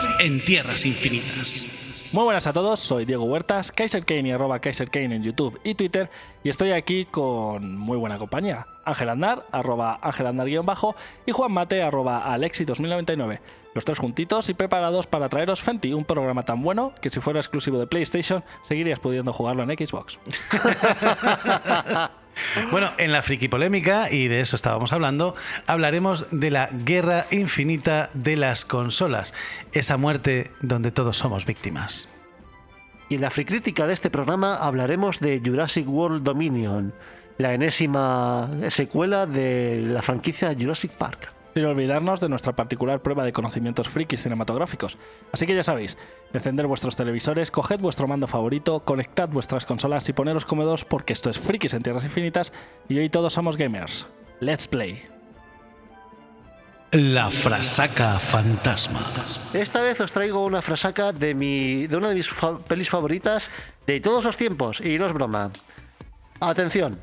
Frikis en Tierras Infinitas. Muy buenas a todos, soy Diego Huertas, KaiserKane y @KaiserKane en YouTube y Twitter, y estoy aquí con muy buena compañía. Ángel Andar, @AngelAndar_ y Juan Mate, @Alexi2099. Los tres juntitos y preparados para traeros Fenty, un programa tan bueno que si fuera exclusivo de PlayStation seguirías pudiendo jugarlo en Xbox. Bueno, en la friki polémica, y de eso estábamos hablando, hablaremos de la guerra infinita de las consolas, esa muerte donde todos somos víctimas. Y en la fricrítica de este programa hablaremos de Jurassic World Dominion, la enésima secuela de la franquicia Jurassic Park. Sin olvidarnos de nuestra particular prueba de conocimientos frikis cinematográficos. Así que ya sabéis, encender vuestros televisores, coged vuestro mando favorito, conectad vuestras consolas y poneros cómodos porque esto es Frikis en Tierras Infinitas y hoy todos somos gamers. ¡Let's play! La frasaca fantasma. Esta vez os traigo una frasaca de una de mis pelis favoritas de todos los tiempos, y no es broma. Atención.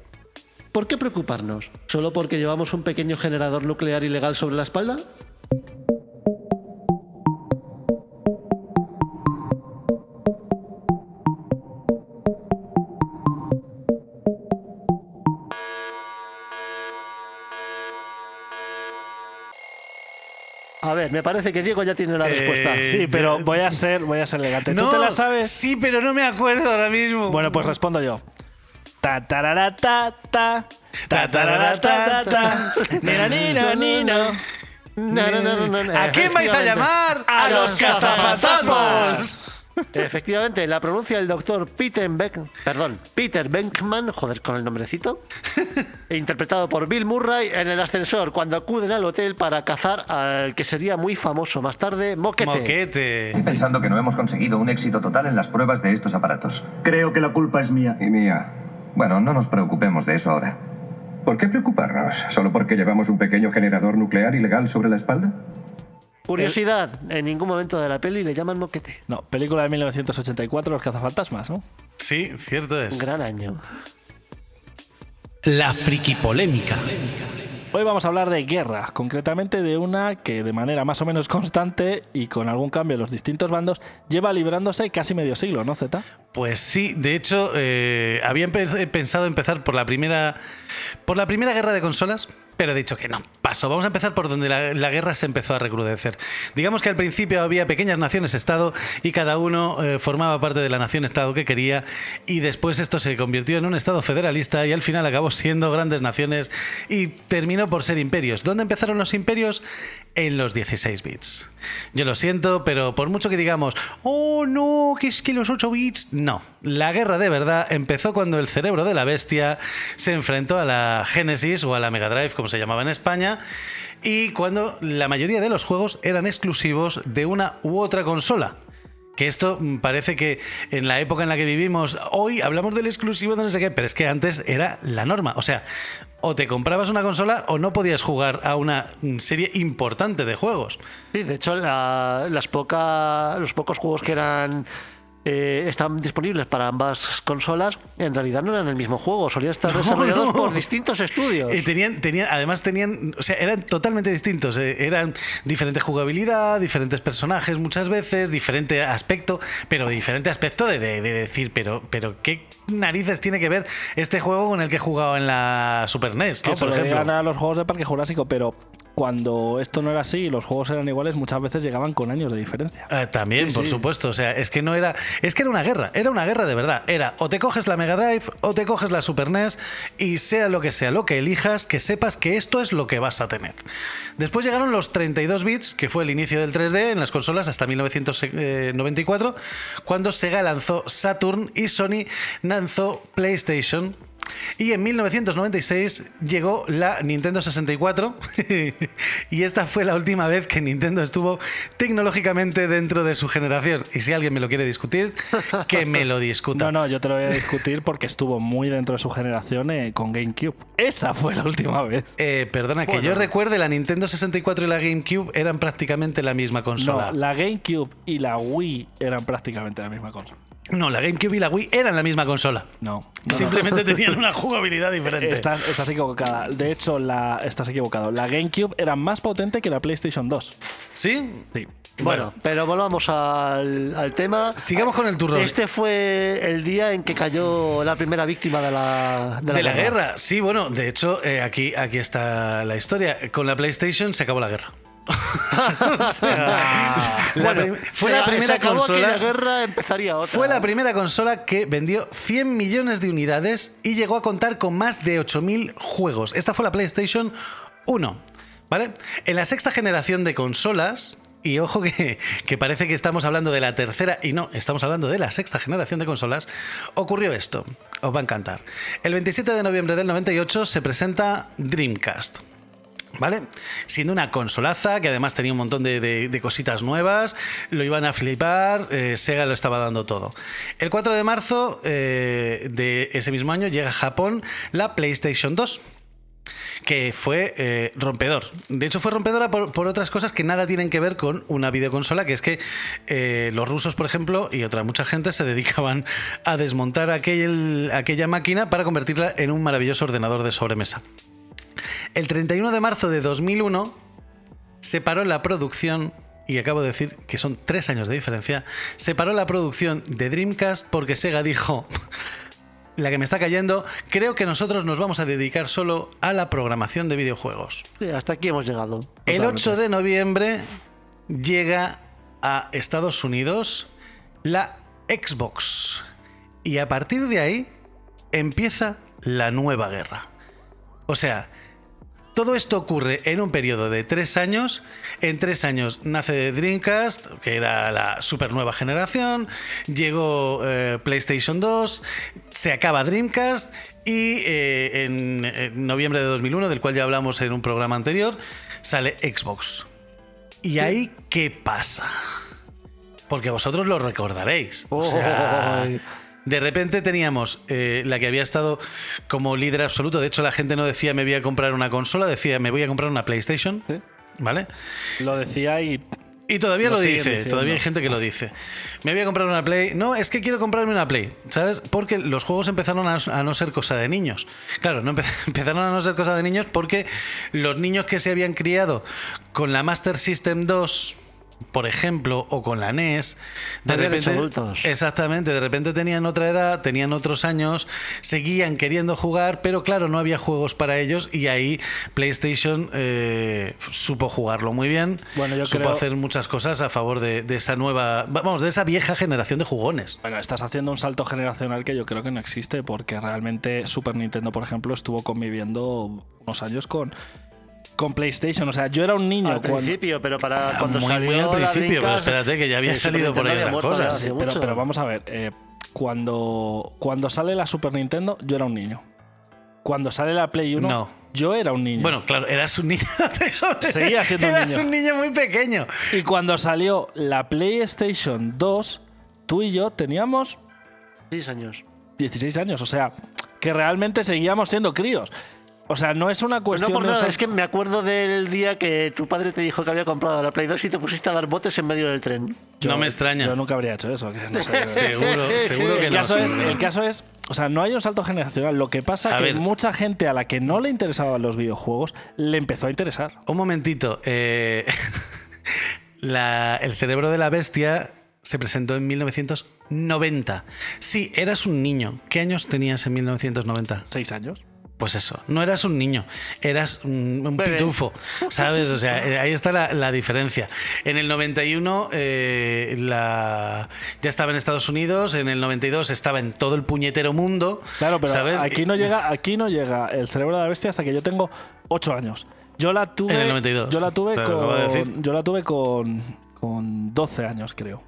¿Por qué preocuparnos? ¿Solo porque llevamos un pequeño generador nuclear ilegal sobre la espalda? A ver, me parece que Diego ya tiene la respuesta. Sí, pero voy a ser elegante. ¿Tú te la sabes? Sí, pero no me acuerdo ahora mismo. Bueno, pues respondo yo. Ta tarara ta ta ta tarara ta ta nina nina nina. ¿A quién vais a llamar? ¡A los cazafantasmas! Efectivamente, la pronuncia el doctor Peter Venkman, joder con el nombrecito, interpretado por Bill Murray en el ascensor cuando acuden al hotel para cazar al que sería muy famoso más tarde, Moquete. Estoy pensando que no hemos conseguido un éxito total en las pruebas de estos aparatos. Creo que la culpa es mía. Y mía. Bueno, no nos preocupemos de eso ahora. ¿Por qué preocuparnos? ¿Solo porque llevamos un pequeño generador nuclear ilegal sobre la espalda? Curiosidad, en ningún momento de la peli le llaman Moquete. No, película de 1984, Los cazafantasmas, ¿no? Sí, cierto es. Gran año. La friki polémica. Hoy vamos a hablar de guerra, concretamente de una que de manera más o menos constante y con algún cambio en los distintos bandos lleva librándose casi medio siglo, ¿no, Zeta? Pues sí, de hecho había pensado empezar por la primera guerra de consolas, pero he dicho que no, paso. Vamos a empezar por donde la guerra se empezó a recrudecer. Digamos que al principio había pequeñas naciones-estado y cada uno formaba parte de la nación-estado que quería, y después esto se convirtió en un estado federalista y al final acabó siendo grandes naciones y terminó por ser imperios. ¿Dónde empezaron los imperios? En los 16 bits. Yo lo siento, pero por mucho que digamos, oh no, que es que los 8 bits... No, la guerra de verdad empezó cuando el cerebro de la bestia se enfrentó a la Genesis o a la Mega Drive, como se llamaba en España, y cuando la mayoría de los juegos eran exclusivos de una u otra consola. Que esto parece que en la época en la que vivimos hoy hablamos del exclusivo de no sé qué, pero es que antes era la norma. O sea, o te comprabas una consola o no podías jugar a una serie importante de juegos. Sí, de hecho, los pocos juegos que están disponibles para ambas consolas en realidad no eran el mismo juego, solían estar desarrollados por distintos estudios. Además tenían, o sea, eran totalmente distintos, eran diferente jugabilidad, diferentes personajes muchas veces, diferente aspecto, pero diferente aspecto de decir, pero ¿qué narices tiene que ver este juego con el que he jugado en la Super NES? Que por ejemplo a los juegos de Parque Jurásico, pero cuando esto no era así y los juegos eran iguales, muchas veces llegaban con años de diferencia. También, sí, por supuesto. O sea, es que era una guerra de verdad. Era o te coges la Mega Drive o te coges la Super NES, y sea lo que elijas, que sepas que esto es lo que vas a tener. Después llegaron los 32 bits, que fue el inicio del 3D en las consolas hasta 1994, cuando Sega lanzó Saturn y Sony lanzó PlayStation. Y en 1996 llegó la Nintendo 64 y esta fue la última vez que Nintendo estuvo tecnológicamente dentro de su generación. Y si alguien me lo quiere discutir, que me lo discuta. No, yo te lo voy a discutir porque estuvo muy dentro de su generación con GameCube. Esa fue la última vez. Perdona, que yo recuerde, la Nintendo 64 y la GameCube eran prácticamente la misma consola. No, la GameCube y la Wii eran prácticamente la misma consola. No, la GameCube y la Wii eran la misma consola. No. Simplemente tenían una jugabilidad diferente. Estás equivocada. De hecho, estás equivocado. La GameCube era más potente que la PlayStation 2. ¿Sí? Sí. Bueno, pero volvamos al tema. Sigamos con el turrón. Este fue el día en que cayó la primera víctima de la guerra. Sí, bueno, de hecho, aquí está la historia. Con la PlayStation se acabó la guerra. O sea, fue la primera consola. La guerra empezaría otra. Fue la primera consola que vendió 100 millones de unidades y llegó a contar con más de 8.000 juegos. Esta fue la PlayStation 1, ¿vale? En la sexta generación de consolas. Y ojo que parece que estamos hablando de la tercera y no, estamos hablando de la sexta generación de consolas. Ocurrió esto, os va a encantar. El 27 de noviembre del 98 se presenta Dreamcast, ¿vale? Siendo una consolaza que además tenía un montón de cositas nuevas, lo iban a flipar, Sega lo estaba dando todo. El 4 de marzo de ese mismo año llega a Japón la PlayStation 2. Que fue rompedor. De hecho, fue rompedora por otras cosas que nada tienen que ver con una videoconsola, que es que los rusos, por ejemplo, y mucha gente se dedicaban a desmontar aquella máquina para convertirla en un maravilloso ordenador de sobremesa. El 31 de marzo de 2001 se paró la producción, y acabo de decir que son 3 años de diferencia, se paró la producción de Dreamcast porque Sega dijo... La que me está cayendo, creo que nosotros nos vamos a dedicar solo a la programación de videojuegos. Sí, hasta aquí hemos llegado. Totalmente. El 8 de noviembre llega a Estados Unidos la Xbox. Y a partir de ahí empieza la nueva guerra. O sea, todo esto ocurre en un periodo de 3 años. En 3 años nace Dreamcast, que era la super nueva generación. Llegó PlayStation 2, se acaba Dreamcast y en noviembre de 2001, del cual ya hablamos en un programa anterior, sale Xbox. ¿Y ahí qué pasa? Porque vosotros lo recordaréis. O sea... De repente teníamos la que había estado como líder absoluto. De hecho, la gente no decía me voy a comprar una consola, decía me voy a comprar una PlayStation. ¿Sí? ¿Vale? Lo decía y todavía lo dice. Todavía hay gente que lo dice. Me voy a comprar una Play. No, es que quiero comprarme una Play, ¿sabes? Porque los juegos empezaron a no ser cosa de niños. Claro, no empezaron a no ser cosa de niños porque los niños que se habían criado con la Master System 2... por ejemplo, o con la NES, de repente, exactamente, de repente tenían otra edad, tenían otros años, seguían queriendo jugar, pero claro, no había juegos para ellos y ahí PlayStation supo jugarlo muy bien, supo hacer muchas cosas a favor de esa nueva, vamos, de esa vieja generación de jugones. Bueno, estás haciendo un salto generacional que yo creo que no existe, porque realmente Super Nintendo, por ejemplo, estuvo conviviendo unos años con PlayStation. O sea, yo era un niño al principio, pero para cuando muy, salió muy al principio, la pero espérate que ya había salido por ahí otras cosas. Sí, pero vamos a ver, cuando sale la Super Nintendo, yo era un niño. Cuando sale la Play 1, no. Yo era un niño. Bueno, claro, eras un niño. Seguía siendo un niño. Eras un niño muy pequeño. Y cuando salió la PlayStation 2, tú y yo teníamos 16 años. 16 años, o sea, que realmente seguíamos siendo críos. O sea, no es una cuestión... No por nada, es que me acuerdo del día que tu padre te dijo que había comprado la Play 2 y te pusiste a dar botes en medio del tren. No me extraña. Yo nunca habría hecho eso. No sé, seguro que El caso es, o sea, no hay un salto generacional. Lo que pasa es que mucha gente a la que no le interesaban los videojuegos le empezó a interesar. Un momentito. El cerebro de la bestia se presentó en 1990. Sí, eras un niño. ¿Qué años tenías en 1990? 6 años. Pues eso, no eras un niño, eras un pitufo, ¿sabes? O sea, ahí está la diferencia. En el 91 ya estaba en Estados Unidos, en el 92 estaba en todo el puñetero mundo. Claro, pero ¿sabes? Aquí no llega el cerebro de la bestia hasta que yo tengo 8 años. Yo la tuve, en el 92. Yo la tuve con 12 años, creo.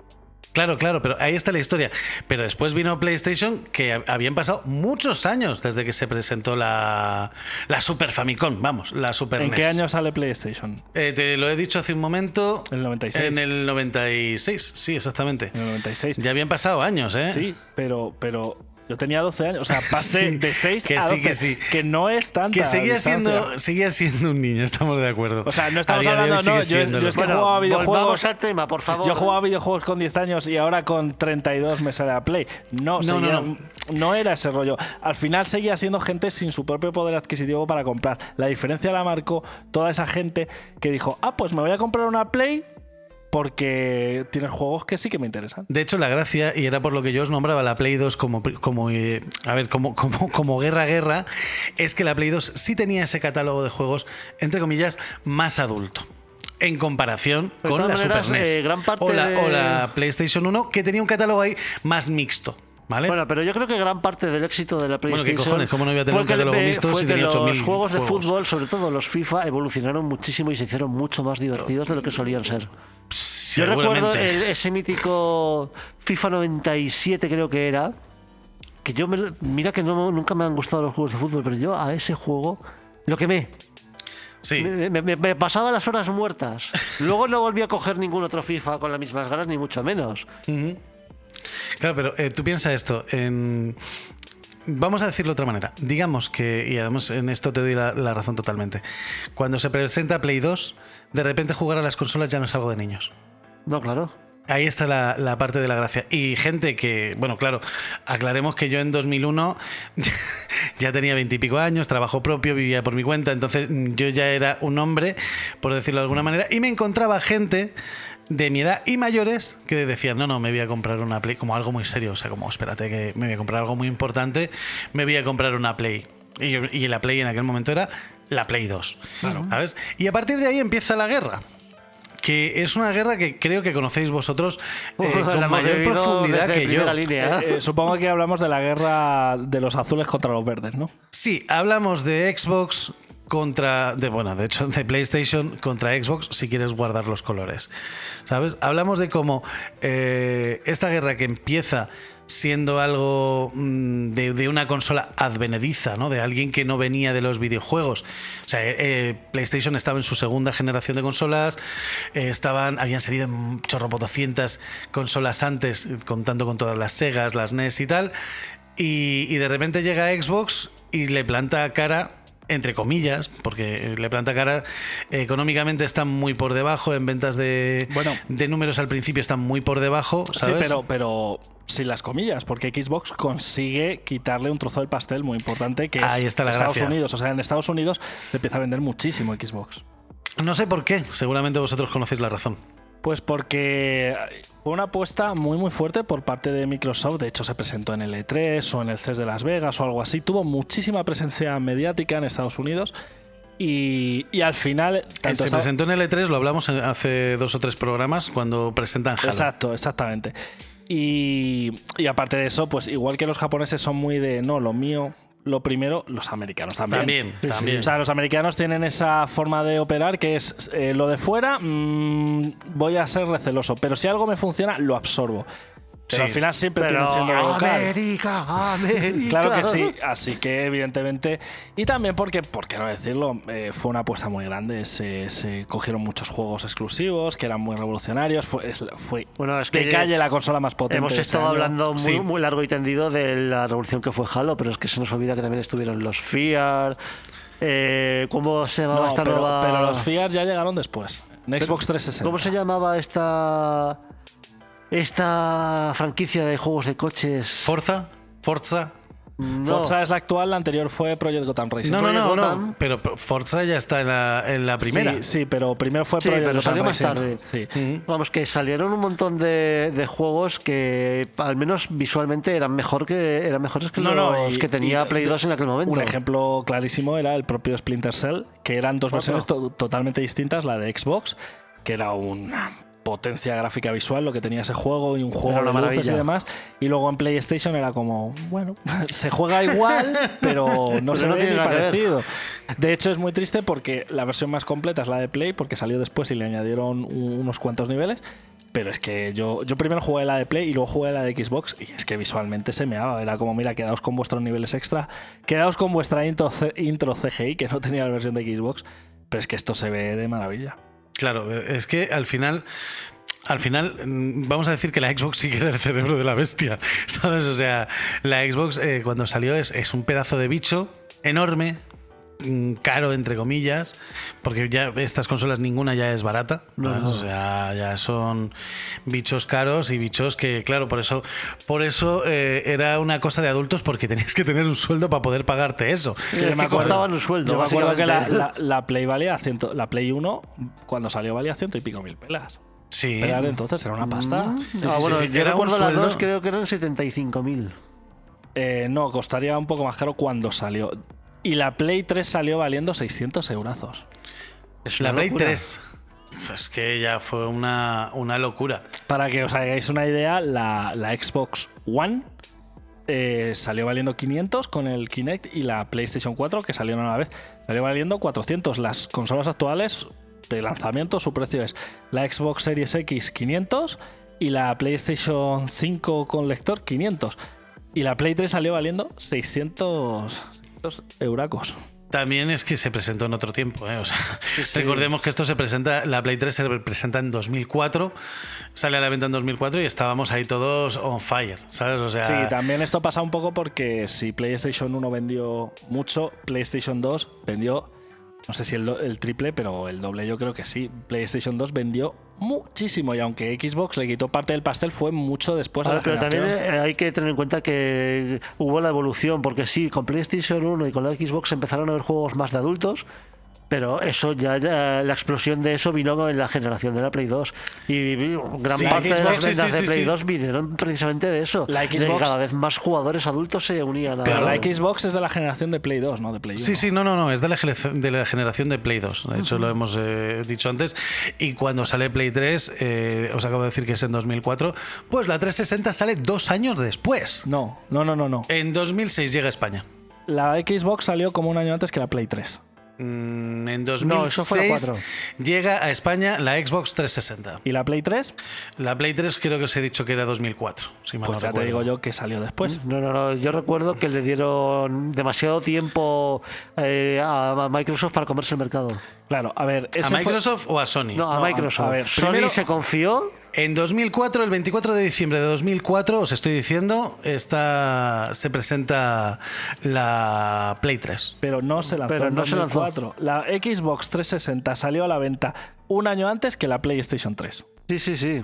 Claro, pero ahí está la historia. Pero después vino PlayStation, que habían pasado muchos años desde que se presentó la Super Famicom, vamos, la Super NES. ¿En qué año sale PlayStation? Te lo he dicho hace un momento. En el 96. En el 96, sí, exactamente. En el 96. Ya habían pasado años, ¿eh? Sí, pero yo tenía 12 años, o sea, pasé de 6 a 12, que no es tanta que seguía siendo un niño, estamos de acuerdo. O sea, no estamos hablando, no, yo es que jugaba videojuegos. Volvamos al tema, por favor. Yo jugaba videojuegos con 10 años y ahora con 32 me sale a Play. No era ese rollo. Al final seguía siendo gente sin su propio poder adquisitivo para comprar. La diferencia la marcó toda esa gente que dijo, pues me voy a comprar una Play porque tienes juegos que sí que me interesan. De hecho, la gracia, y era por lo que yo os nombraba la Play 2 como guerra, es que la Play 2 sí tenía ese catálogo de juegos, entre comillas, más adulto. En comparación De con todas la maneras, Super NES gran parte o de- la PlayStation 1, que tenía un catálogo ahí más mixto. ¿Vale? Bueno, pero yo creo que gran parte del éxito de la Bueno, PlayStation... ¿qué cojones? ¿Cómo no voy a tener fue un que catálogo mixto fue si que tenía 8.000 los juegos de juegos? fútbol, sobre todo los FIFA, evolucionaron muchísimo y se hicieron mucho más divertidos de lo que solían ser. Yo recuerdo Seguramente. ese mítico FIFA 97, creo que era, que mira que nunca me han gustado los juegos de fútbol, pero yo a ese juego lo quemé. Sí. Me pasaba las horas muertas. Luego no volví a coger ningún otro FIFA con las mismas ganas, ni mucho menos. Claro, pero tú piensas esto. Vamos a decirlo de otra manera. Digamos que, y además en esto te doy la razón totalmente, cuando se presenta Play 2, de repente jugar a las consolas ya no es algo de niños. No, claro. Ahí está la parte de la gracia. Y gente que, bueno, claro, aclaremos que yo en 2001 ya tenía 20 y pico años, trabajo propio, vivía por mi cuenta, entonces yo ya era un hombre, por decirlo de alguna manera, y me encontraba gente de mi edad y mayores que decían, no, me voy a comprar una Play, como algo muy serio, o sea, como espérate que me voy a comprar algo muy importante, me voy a comprar una Play. Y la Play en aquel momento era la Play 2. Claro. ¿Sabes? Y a partir de ahí empieza la guerra. Que es una guerra que creo que conocéis vosotros La con hemos mayor vivido profundidad desde que yo. primera línea. Supongo que hablamos de la guerra de los azules contra los verdes, ¿no? Sí, hablamos de Xbox de hecho, de PlayStation contra Xbox, si quieres guardar los colores. ¿Sabes? Hablamos de cómo esta guerra que empieza siendo algo de una consola advenediza, ¿no? De alguien que no venía de los videojuegos. O sea, PlayStation estaba en su segunda generación de consolas, habían salido en chorropotoscientas consolas antes, contando con todas las Segas, las NES y tal, y de repente llega Xbox y le planta cara, entre comillas, porque le planta cara, económicamente están muy por debajo, en ventas de números al principio están muy por debajo, ¿sabes? Sí, pero sin las comillas, porque Xbox consigue quitarle un trozo del pastel muy importante, que Ahí es está la Estados gracia. Unidos. O sea, en Estados Unidos se empieza a vender muchísimo Xbox. No sé por qué, seguramente vosotros conocéis la razón. Pues porque fue una apuesta muy muy fuerte por parte de Microsoft. De hecho, se presentó en el E3 o en el CES de Las Vegas o algo así. Tuvo muchísima presencia mediática en Estados Unidos y al final... Se presentó en el E3, lo hablamos hace 2 o 3 programas, cuando presentan Halo. Exacto, exactamente. Y aparte de eso, pues igual que los japoneses son muy de no, lo mío... Lo primero, los americanos también. También. O sea, los americanos tienen esa forma de operar que es lo de fuera, voy a ser receloso, pero si algo me funciona, lo absorbo. Pero al final siempre tiene siendo lo local. América. Claro que sí, así que evidentemente. Y también porque, ¿por qué no decirlo? Fue una apuesta muy grande. Se cogieron muchos juegos exclusivos que eran muy revolucionarios. Fue Bueno, es de que calle la consola más potente. hemos de estado este año. hablando Sí. muy largo y tendido de la revolución que fue Halo, pero es que se nos olvida que también estuvieron los FIAR. ¿Cómo se llamaba No, esta pero, nueva...? pero los FIAR ya llegaron después. En Xbox 360. ¿Cómo se llamaba esta franquicia de juegos de coches? Forza. No. Forza es la actual, la anterior fue Project Gotham Racing. No, Project no, Gotham. pero Forza ya está en la primera. Sí, pero primero fue Sí, Project pero Gotham salió más Racing. tarde. Sí. Vamos, que salieron un montón de juegos que al menos visualmente eran mejores que los que tenía Play 2 en aquel momento. Un ejemplo clarísimo era el propio Splinter Cell, que eran dos versiones totalmente distintas, la de Xbox, que era una potencia gráfica visual lo que tenía ese juego y un juego Era de una luces y maravilla. demás, y luego en PlayStation era como, bueno, se juega igual, pero no Pero se no ve tiene ni nada que ver. parecido. De hecho es muy triste porque la versión más completa es la de Play, porque salió después y le añadieron unos cuantos niveles. Pero es que yo primero jugué la de Play y luego jugué la de Xbox y es que visualmente se meaba. Era como, mira, quedaos con vuestros niveles extra, quedaos con vuestra intro CGI, que no tenía la versión de Xbox, pero es que esto se ve de maravilla. Claro, es que al final vamos a decir que la Xbox sí que era el cerebro de la bestia, ¿sabes? O sea, la Xbox cuando salió es un pedazo de bicho enorme, caro entre comillas, porque ya estas consolas ninguna ya es barata, ¿sabes? O sea, ya son bichos caros y bichos que, claro, por eso era una cosa de adultos, porque tenías que tener un sueldo para poder pagarte eso. Que costaban un sueldo. Yo me acuerdo que básicamente. la Play valía la Play 1 cuando salió valía 100 y pico mil pelas. Sí. Esperar, entonces era una pasta. Bueno, sí, yo era un recuerdo las sueldo. dos, creo que eran 75.000. No, costaría un poco más caro cuando salió. Y la Play 3 salió valiendo 600 eurazos. Es La una Play locura. 3. Es que ya fue una locura. Para que os hagáis una idea, la Xbox One salió valiendo 500 con el Kinect y la PlayStation 4, que salieron a la vez, salió valiendo 400. Las consolas actuales de lanzamiento, su precio es la Xbox Series X 500 y la PlayStation 5 con lector 500. Y la Play 3 salió valiendo 600 euracos. También es que se presentó en otro tiempo, ¿eh? O sea, Sí. recordemos que esto se presenta, la Play 3 se presenta en 2004, sale a la venta en 2004 y estábamos ahí todos on fire, ¿sabes? O sea, Sí, también esto pasa un poco porque si PlayStation 1 vendió mucho, PlayStation 2 vendió, no sé si el triple, pero el doble yo creo que sí. PlayStation 2 vendió muchísimo y aunque Xbox le quitó parte del pastel fue mucho después de la Pero también generación. hay que tener en cuenta que hubo la evolución, porque sí, con PlayStation 1 y con la Xbox empezaron a haber juegos más de adultos, pero eso ya la explosión de eso vino en la generación de la Play 2. Y gran Sí, parte de sí, las sí, ventas sí, de Play sí. 2 vinieron precisamente de eso. La de Xbox- que cada vez más jugadores adultos se unían a Claro. La Xbox es de la generación de Play 2, no de Play 1. sí, no, es de la generación de Play 2, de hecho lo hemos dicho antes, y cuando sale Play 3, os acabo de decir que es en 2004, pues la 360 sale 2 años después. No. En 2006 llega a España. La Xbox salió como un año antes que la Play 3. En No, eso fue la 2006 4. llega a España la Xbox 360. ¿Y la Play 3? La Play 3 creo que os he dicho que era 2004, si mal Pues no ya te recuerdo. digo yo que salió después. No, yo recuerdo que le dieron demasiado tiempo a Microsoft para comerse el mercado. Claro, a ver, ¿A ese fue- Microsoft o a Sony? No, a No, Microsoft. a ver, Sony primero- se confió. En 2004, el 24 de diciembre de 2004, os estoy diciendo, se presenta la Play 3. Pero no se lanzó Pero en no se lanzó. 2004. La Xbox 360 salió a la venta un año antes que la PlayStation 3. Sí.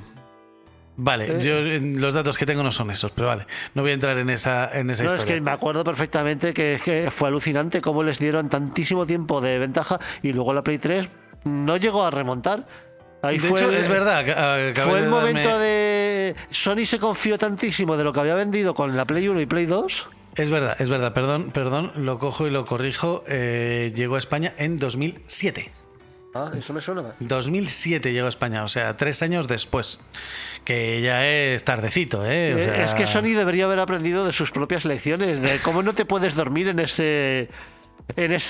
Vale, yo los datos que tengo no son esos, pero vale, no voy a entrar en esa No, es historia. que me acuerdo perfectamente que fue alucinante cómo les dieron tantísimo tiempo de ventaja y luego la Play 3 no llegó a remontar. Ahí De fue hecho, el- es verdad. Acabé Fue el de momento darme- de... Sony se confió tantísimo de lo que había vendido con la Play 1 y Play 2. Es verdad, perdón, lo cojo y lo corrijo. Llegó a España en 2007. Ah, eso me suena. 2007 llegó a España, o sea, 3 años después. Que ya es tardecito, ¿eh? O sea, Es que Sony debería haber aprendido de sus propias lecciones, de cómo no te puedes dormir en ese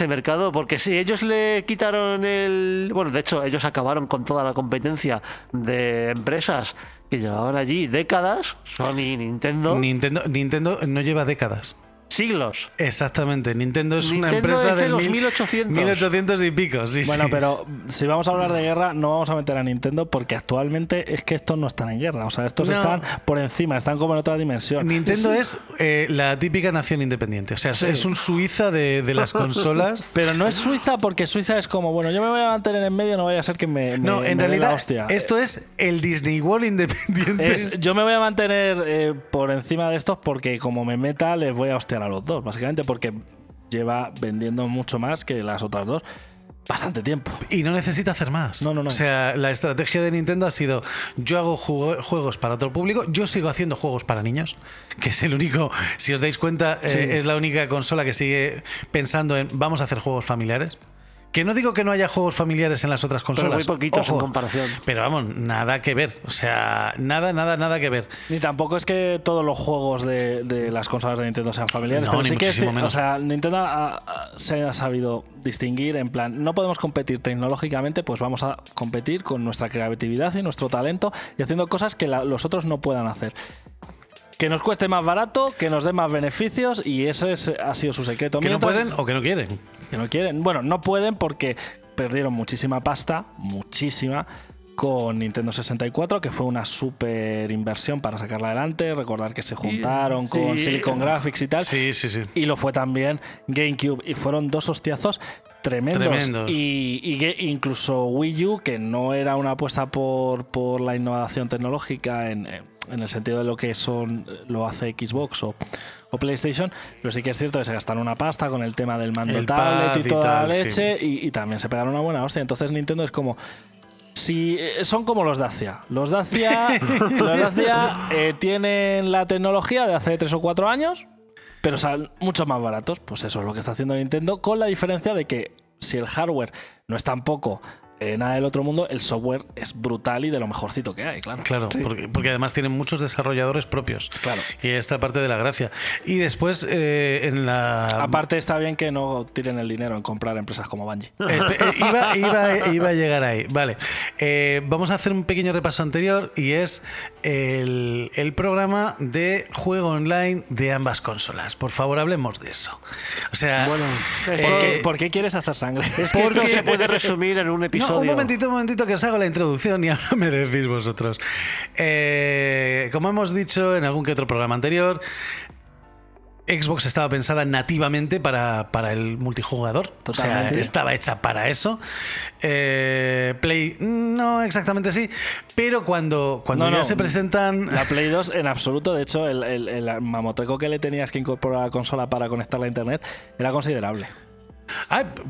mercado, porque si ellos le quitaron el... Bueno, de hecho, ellos acabaron con toda la competencia de empresas que llevaban allí décadas, Sony, Nintendo, Nintendo no lleva décadas. siglos. Exactamente, Nintendo es una Nintendo empresa es de del los 1800. 1800 y pico, sí, Bueno, sí. pero si vamos a hablar de guerra, no vamos a meter a Nintendo porque actualmente es que estos no están en guerra. O sea, estos No. están por encima, están como en otra dimensión. Nintendo es la típica nación independiente, o sea, es un Suiza de las consolas. Pero no es Suiza porque Suiza es como, bueno, yo me voy a mantener en medio, no vaya a ser que me No, en me dé la realidad hostia. esto es el Disney World independiente. Yo me voy a mantener por encima de estos porque como me meta les voy a hostiar a los dos, básicamente porque lleva vendiendo mucho más que las otras dos bastante tiempo. Y no necesita hacer más. No. O sea, la estrategia de Nintendo ha sido: yo hago juegos para otro público, yo sigo haciendo juegos para niños, que es el único, si os dais cuenta, es la única consola que sigue pensando en vamos a hacer juegos familiares. Que no digo que no haya juegos familiares en las otras consolas. muy poquitos en Ojo, comparación. Pero vamos, nada que ver. O sea, nada que ver. Ni tampoco es que todos los juegos de las consolas de Nintendo sean familiares, No, pero ni sí que muchísimo menos. o sea, Nintendo se ha sabido distinguir en plan, no podemos competir tecnológicamente, pues vamos a competir con nuestra creatividad y nuestro talento y haciendo cosas que los otros no puedan hacer. Que nos cueste más barato, que nos dé más beneficios y ese ha sido su secreto. Que no Mientras- pueden o que no quieren. que no quieren. Bueno, no pueden porque perdieron muchísima pasta, muchísima, con Nintendo 64, que fue una súper inversión para sacarla adelante. Recordar que se juntaron con sí. Silicon Graphics y tal. Sí. Y lo fue también GameCube. Y fueron dos hostiazos tremendos. Tremendos. Y incluso Wii U, que no era una apuesta por la innovación tecnológica en el sentido de lo que lo hace Xbox o PlayStation, pero sí que es cierto que se gastaron una pasta con el tema del mando El tablet pad y y toda tal, la sí. leche y también se pegaron una buena hostia. Entonces Nintendo es como, si son como los Dacia. Los Dacia tienen la tecnología de hace 3 o 4 años, pero salen mucho más baratos. Pues eso es lo que está haciendo Nintendo, con la diferencia de que si el hardware no es tampoco nada del otro mundo, el software es brutal y de lo mejorcito que hay, claro. Claro, Sí. porque además tienen muchos desarrolladores propios. Claro. Y esta parte de la gracia. Y después en la... Aparte está bien que no tiren el dinero en comprar empresas como Bungie. Iba a llegar ahí. Vale. Vamos a hacer un pequeño repaso anterior y es el programa de juego online de ambas consolas. Por favor, hablemos de eso. O sea, Bueno, ¿Por qué quieres hacer sangre? es que esto se puede resumir en un episodio. no, un momentito que os hago la introducción y ahora me decís vosotros. Como hemos dicho en algún que otro programa anterior, Xbox estaba pensada nativamente para el multijugador. Totalmente. O sea, estaba hecha para eso. Play, no exactamente así. Pero cuando ya se presentan... La Play 2 en absoluto. De hecho, el mamotreco que le tenías que incorporar a la consola para conectarla a internet era considerable.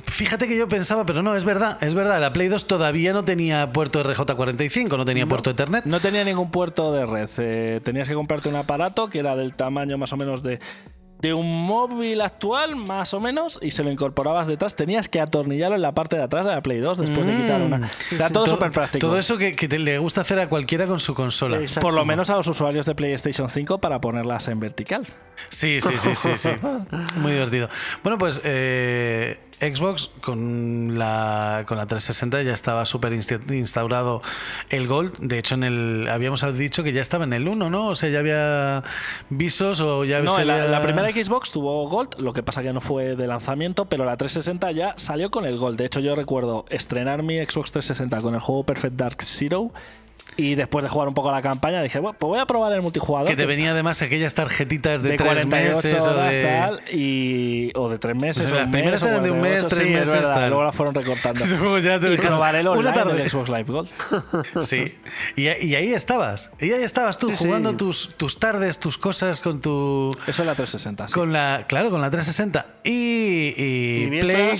Fíjate que yo pensaba, pero no, es verdad. La Play 2 todavía no tenía puerto RJ45, no tenía puerto Ethernet. No tenía ningún puerto de red. Tenías que comprarte un aparato que era del tamaño más o menos de un móvil actual, más o menos, y se lo incorporabas detrás. Tenías que atornillarlo en la parte de atrás de la Play 2 después de quitar una. Era todo súper práctico. Todo eso que le gusta hacer a cualquiera con su consola. Exacto. Por lo menos a los usuarios de PlayStation 5 para ponerlas en vertical. Sí. Muy divertido. Bueno, pues Xbox con la 360 ya estaba súper instaurado el Gold. De hecho, habíamos dicho que ya estaba en el 1, ¿no? O sea, ya había visos o ya No, salía... la primera Xbox tuvo Gold, lo que pasa que no fue de lanzamiento, pero la 360 ya salió con el Gold. De hecho, yo recuerdo estrenar mi Xbox 360 con el juego Perfect Dark Zero. Y después de jugar un poco la campaña dije, bueno, pues voy a probar el multijugador. Que te venía además aquellas tarjetitas de 3 48 meses horas, o de... tal, o de 3 meses. O sea, o las un primeras mes, eran de un mes, 48, 3 sí, es meses, verdad, tal. luego las fueron recortando. Luego ya te Y dejaron probar el online una tarde. del Xbox Live Gold. Sí. Y ahí estabas. Y ahí estabas tú Sí, jugando sí. tus tardes, tus cosas con tu... Eso es la 360. Sí. Con la 360 y Y mientras, Play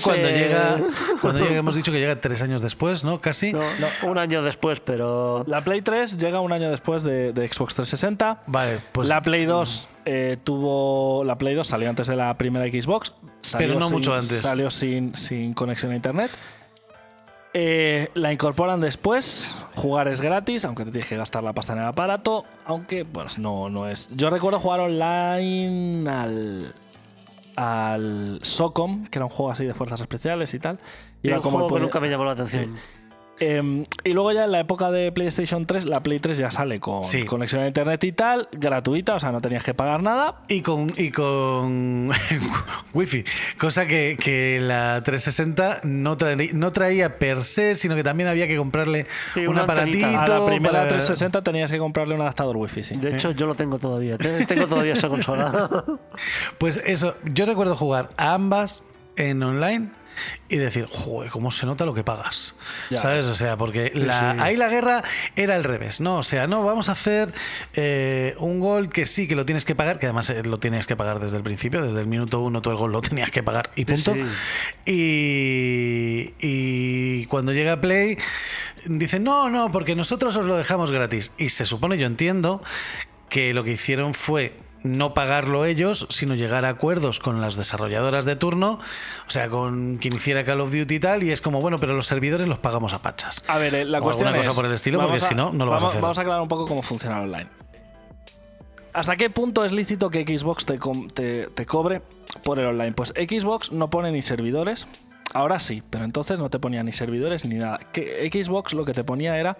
cuando llega hemos dicho que llega 3 años después, ¿no? Casi. No, un año después, pero... La Play 3 llega un año después de Xbox 360. Vale, pues La Play 2 la Play 2 salió antes de la primera Xbox. Pero no mucho antes. Salió sin conexión a internet. La incorporan después. Jugar es gratis, aunque te tienes que gastar la pasta en el aparato. Aunque, pues no es. Yo recuerdo jugar online al SOCOM, que era un juego así de fuerzas especiales y tal. Y Iba un como el juego que puño- nunca me llamó la atención. Y luego ya en la época de PlayStation 3, la Play 3 ya sale con Sí. conexión a internet y tal, gratuita, o sea, no tenías que pagar nada. y con Wi-Fi, cosa que la 360 no traía per se, sino que también había que comprarle Sí, un una aparatito. antenita. A la primera para- 360 tenías que comprarle un adaptador Wi-Fi, sí. De hecho, yo lo tengo todavía. Tengo todavía esa consola. Pues eso, yo recuerdo jugar a ambas en online y decir, joder, cómo se nota lo que pagas. Ya. ¿Sabes? O sea, porque sí. ahí la guerra era al revés, ¿no? O sea, no, vamos a hacer un gol que sí que lo tienes que pagar, que además lo tienes que pagar desde el principio, desde el minuto 1 todo el gol lo tenías que pagar y punto. Sí. Y cuando llega Play, dicen, no, porque nosotros os lo dejamos gratis. Y se supone, yo entiendo, que lo que hicieron fue no pagarlo ellos, sino llegar a acuerdos con las desarrolladoras de turno, o sea, con quien hiciera Call of Duty y tal, y es como, bueno, pero los servidores los pagamos a pachas. A ver, la O cuestión alguna es... cosa por el estilo, porque si no, no lo vas a hacer. Vamos a aclarar un poco cómo funciona el online. ¿Hasta qué punto es lícito que Xbox te cobre por el online? Pues Xbox no pone ni servidores. Ahora sí, pero entonces no te ponía ni servidores ni nada. Que Xbox lo que te ponía era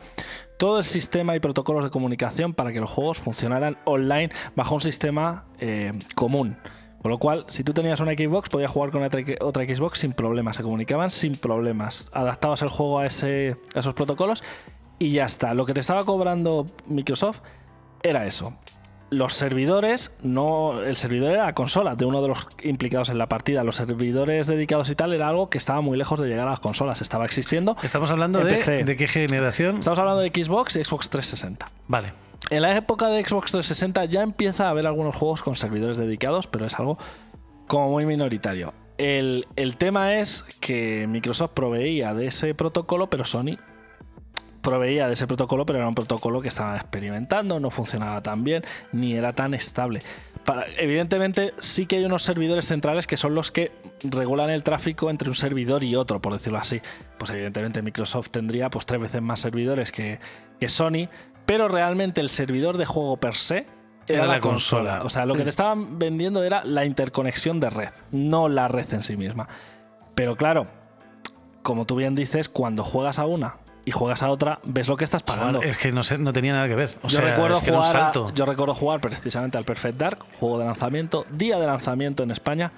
todo el sistema y protocolos de comunicación para que los juegos funcionaran online bajo un sistema común. Con lo cual, si tú tenías una Xbox, podías jugar con otra Xbox sin problemas. Se comunicaban sin problemas. Adaptabas el juego a esos protocolos y ya está. Lo que te estaba cobrando Microsoft era eso. Los servidores, el servidor era la consola de uno de los implicados en la partida. Los servidores dedicados y tal era algo que estaba muy lejos de llegar a las consolas. Estaba existiendo. Estamos hablando en PC. de qué generación. Estamos hablando de Xbox y Xbox 360. Vale. En la época de Xbox 360 ya empieza a haber algunos juegos con servidores dedicados, pero es algo como muy minoritario. El tema es que Microsoft proveía de ese protocolo, pero Sony proveía de ese protocolo, pero era un protocolo que estaban experimentando, no funcionaba tan bien, ni era tan estable. Evidentemente sí que hay unos servidores centrales que son los que regulan el tráfico entre un servidor y otro, por decirlo así. Pues evidentemente Microsoft tendría pues 3 veces más servidores que Sony, pero realmente el servidor de juego per se era la consola. O sea, lo que te estaban vendiendo era la interconexión de red, no la red en sí misma. Pero claro, como tú bien dices, cuando juegas a una y juegas a otra, ves lo que estás pagando. Es que no tenía nada que ver. Yo recuerdo jugar precisamente al Perfect Dark, juego de lanzamiento, día de lanzamiento en España,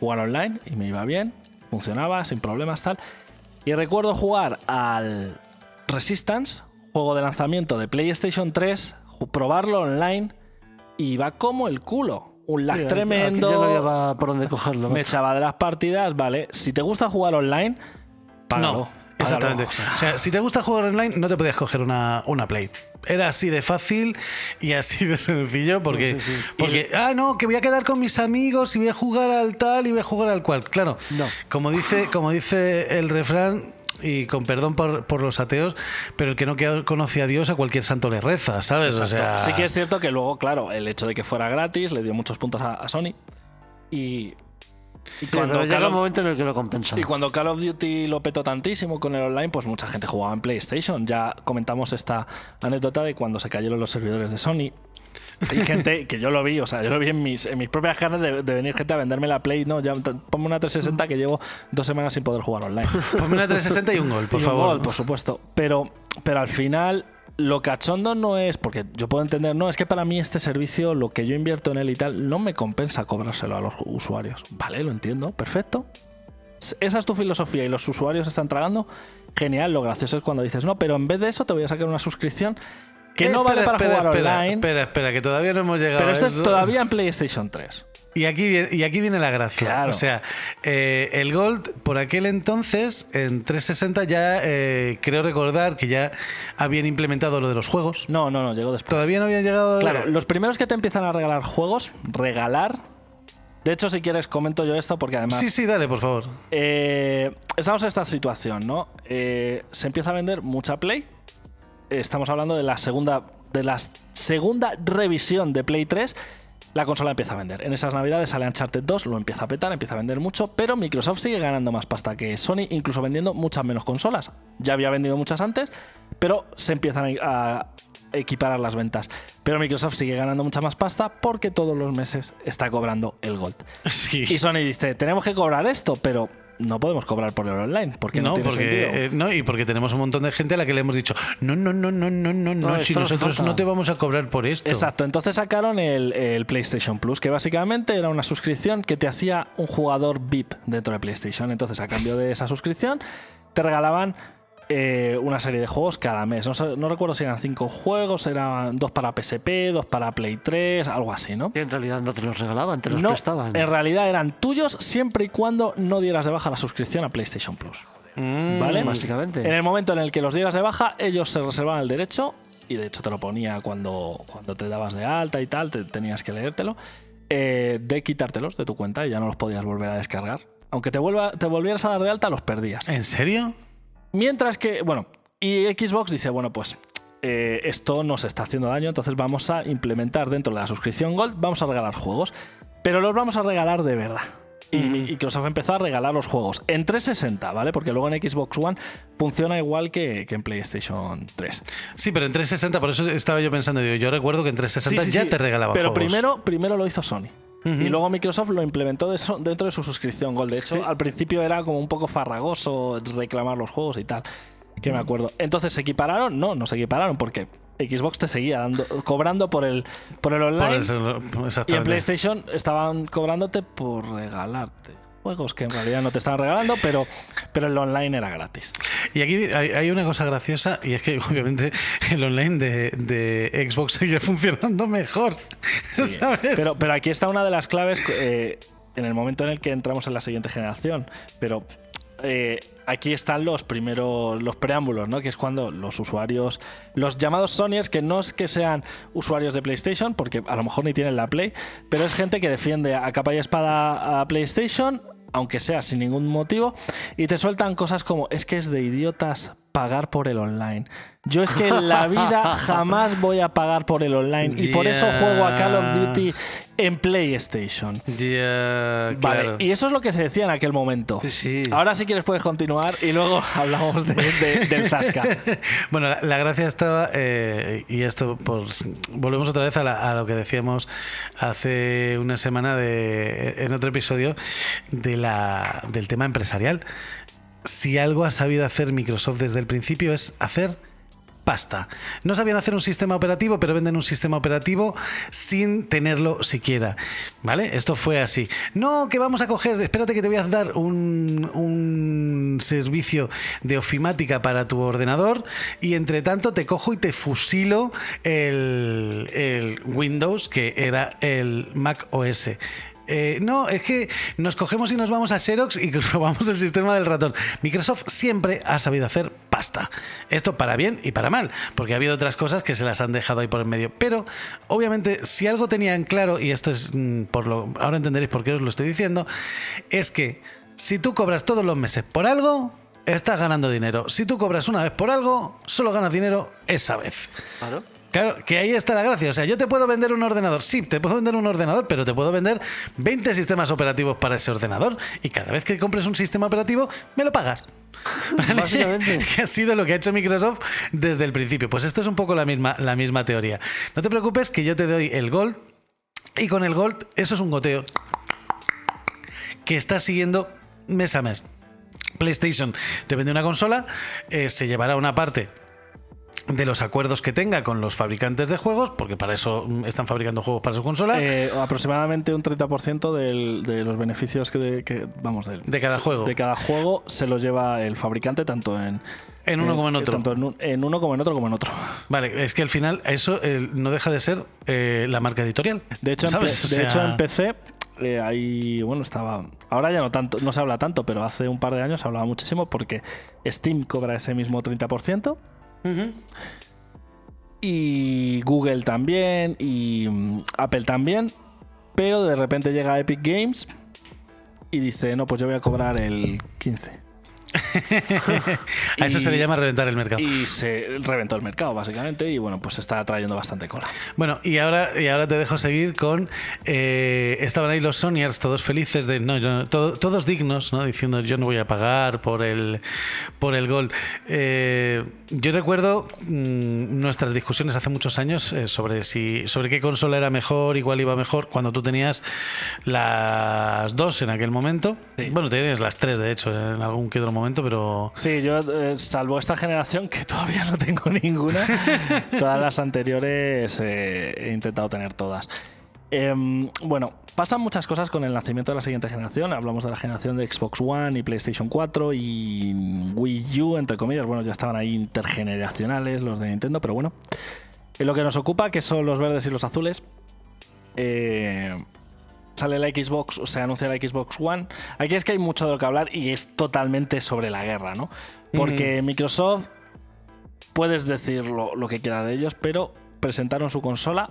jugar online y me iba bien, funcionaba sin problemas, tal. Y recuerdo jugar al Resistance, juego de lanzamiento de PlayStation 3, probarlo online y va como el culo. Un lag tremendo. Yo no lleva por dónde cogerlo. Me echaba de las partidas, vale. Si te gusta jugar online, págalo. No. Exactamente. O sea, si te gusta jugar online, no te podías coger una Play. Era así de fácil y así de sencillo porque, que voy a quedar con mis amigos y voy a jugar al tal y voy a jugar al cual. Claro, como dice el refrán, y con perdón por los ateos, pero el que no conoce a Dios, a cualquier santo le reza, ¿sabes? Exacto. O sea... Sí que es cierto que luego, claro, el hecho de que fuera gratis le dio muchos puntos a Sony y cuando llega un momento en el que lo compensa. Y cuando Call of Duty lo petó tantísimo con el online, pues mucha gente jugaba en PlayStation. Ya comentamos esta anécdota de cuando se cayeron los servidores de Sony. Hay gente que yo lo vi en mis propias carnes de venir gente a venderme la Play. No, ya ponme una 360 que llevo 2 semanas sin poder jugar online. Ponme una 360 y un gol, por favor. Un gol, por supuesto. Pero al final, lo cachondo no es, porque yo puedo entender, no, es que para mí este servicio, lo que yo invierto en él y tal, no me compensa cobrárselo a los usuarios. Vale, lo entiendo, perfecto. Esa es tu filosofía y los usuarios están tragando. Genial, lo gracioso es cuando dices, no, pero en vez de eso te voy a sacar una suscripción que no vale para jugar online. Espera, que todavía no hemos llegado pero esto a eso. Es todavía en PlayStation 3. Y aquí viene la gracia. Claro. O sea, el Gold, por aquel entonces, en 360 ya creo recordar que ya habían implementado lo de los juegos. No, llegó después. Todavía no habían llegado... Claro, los primeros que te empiezan a regalar juegos, De hecho, si quieres, comento yo esto porque además... Sí, dale, por favor. Estamos en esta situación, ¿no? Se empieza a vender mucha Play. Estamos hablando de la segunda revisión de Play 3. La consola empieza a vender. En esas navidades sale Uncharted 2, lo empieza a petar, empieza a vender mucho, pero Microsoft sigue ganando más pasta que Sony, incluso vendiendo muchas menos consolas. Ya había vendido muchas antes, pero se empiezan a equiparar las ventas. Pero Microsoft sigue ganando mucha más pasta porque todos los meses está cobrando el Gold. Sí. Y Sony dice, tenemos que cobrar esto, pero no podemos cobrar por el online, porque no tiene sentido. Y porque tenemos un montón de gente a la que le hemos dicho, no, si nosotros no te vamos a cobrar por esto. Exacto, entonces sacaron el PlayStation Plus, que básicamente era una suscripción que te hacía un jugador VIP dentro de PlayStation. Entonces, a cambio de esa suscripción, te regalaban una serie de juegos cada mes. No recuerdo si eran 5 juegos, eran 2 para PSP, 2 para Play 3, algo así, ¿no? Y en realidad no te los regalaban, te los prestaban. En realidad eran tuyos siempre y cuando no dieras de baja la suscripción a PlayStation Plus. ¿Vale? Básicamente. En el momento en el que los dieras de baja, ellos se reservaban el derecho, y de hecho te lo ponía cuando te dabas de alta y tal, tenías que leértelo, de quitártelos de tu cuenta y ya no los podías volver a descargar. Aunque te volvieras a dar de alta, los perdías. ¿En serio? Mientras que, y Xbox dice, pues esto nos está haciendo daño, entonces vamos a implementar dentro de la suscripción Gold, vamos a regalar juegos, pero los vamos a regalar de verdad. Y Microsoft empezó a regalar los juegos en 360, ¿vale? Porque luego en Xbox One funciona igual que en PlayStation 3. Sí, pero en 360, por eso estaba yo pensando, yo recuerdo que en 360 ya te regalaba pero juegos. Primero lo hizo Sony. Y luego Microsoft lo implementó dentro de su suscripción Gold. De hecho, al principio era como un poco farragoso reclamar los juegos y tal, que me acuerdo. Entonces, ¿se equipararon? No se equipararon porque Xbox te seguía cobrando por el online y en PlayStation estaban cobrándote por regalarte juegos que en realidad no te estaban regalando, pero el online era gratis. Y aquí hay una cosa graciosa, y es que obviamente el online de Xbox sigue funcionando mejor, sí, ¿sabes? Pero aquí está una de las claves en el momento en el que entramos en la siguiente generación. Pero aquí están los preámbulos, ¿no? Que es cuando los usuarios, los llamados Sonyers, que no es que sean usuarios de PlayStation, porque a lo mejor ni tienen la Play, pero es gente que defiende a capa y espada a PlayStation, aunque sea sin ningún motivo, y te sueltan cosas como, es que es de idiotas pagar por el online. Yo es que en la vida jamás voy a pagar por el online y por eso juego a Call of Duty en PlayStation. Ya, Vale, claro. y eso es lo que se decía en aquel momento. Sí. Ahora si quieres puedes continuar y luego hablamos del Zasca. Bueno, la gracia estaba, y esto volvemos otra vez a lo que decíamos hace una semana en otro episodio del tema empresarial. Si algo ha sabido hacer Microsoft desde el principio es hacer pasta. No sabían hacer un sistema operativo, pero venden un sistema operativo sin tenerlo siquiera. ¿Vale? Esto fue así. No, que vamos a coger, espérate que te voy a dar un servicio de ofimática para tu ordenador y entre tanto te cojo y te fusilo el Windows, que era el Mac OS. No, es que nos cogemos y nos vamos a Xerox y robamos el sistema del ratón. Microsoft siempre ha sabido hacer pasta. Esto para bien y para mal, porque ha habido otras cosas que se las han dejado ahí por en medio. Pero, obviamente, si algo tenían claro, y esto es ahora entenderéis por qué os lo estoy diciendo, es que si tú cobras todos los meses por algo, estás ganando dinero. Si tú cobras una vez por algo, solo ganas dinero esa vez. Claro. Claro, que ahí está la gracia. O sea, yo te puedo vender un ordenador. Sí, te puedo vender un ordenador, pero te puedo vender 20 sistemas operativos para ese ordenador. Y cada vez que compres un sistema operativo, me lo pagas. ¿Vale? Básicamente. Que ha sido lo que ha hecho Microsoft desde el principio. Pues esto es un poco la misma teoría. No te preocupes que yo te doy el Gold. Y con el Gold, eso es un goteo que está siguiendo mes a mes. PlayStation te vende una consola, se llevará una parte de los acuerdos que tenga con los fabricantes de juegos, porque para eso están fabricando juegos para su consola. Aproximadamente un 30% de los beneficios de cada juego. De cada juego se los lleva el fabricante, tanto en uno como en otro. Tanto en uno como en otro como en otro. Vale, es que al final eso no deja de ser la marca editorial. De hecho, en PC ahí, bueno, estaba. Ahora ya no tanto, no se habla tanto, pero hace un par de años se hablaba muchísimo porque Steam cobra ese mismo 30%. Uh-huh. Y Google también y Apple también, pero de repente llega Epic Games y dice, no, pues yo voy a cobrar el 15%. A eso se le llama reventar el mercado. Y se reventó el mercado, básicamente, y bueno, pues está trayendo bastante cola. Bueno, y ahora te dejo seguir con estaban ahí los Sonyers todos felices todos dignos, ¿no? Diciendo yo no voy a pagar por el Gold. Yo recuerdo nuestras discusiones hace muchos años sobre qué consola era mejor y cuál iba mejor, cuando tú tenías las dos en aquel momento. Sí. Bueno, tenías las tres, de hecho, en algún que otro momento, pero... Sí, yo, salvo esta generación, que todavía no tengo ninguna, todas las anteriores he intentado tener todas. Bueno, pasan muchas cosas con el nacimiento de la siguiente generación. Hablamos de la generación de Xbox One y PlayStation 4 y Wii U, entre comillas. Bueno, ya estaban ahí intergeneracionales los de Nintendo, pero bueno. En lo que nos ocupa, que son los verdes y los azules, sale la Xbox, se anuncia la Xbox One. Aquí es que hay mucho de lo que hablar y es totalmente sobre la guerra, ¿no? Porque Microsoft, puedes decir lo que quieras de ellos, pero presentaron su consola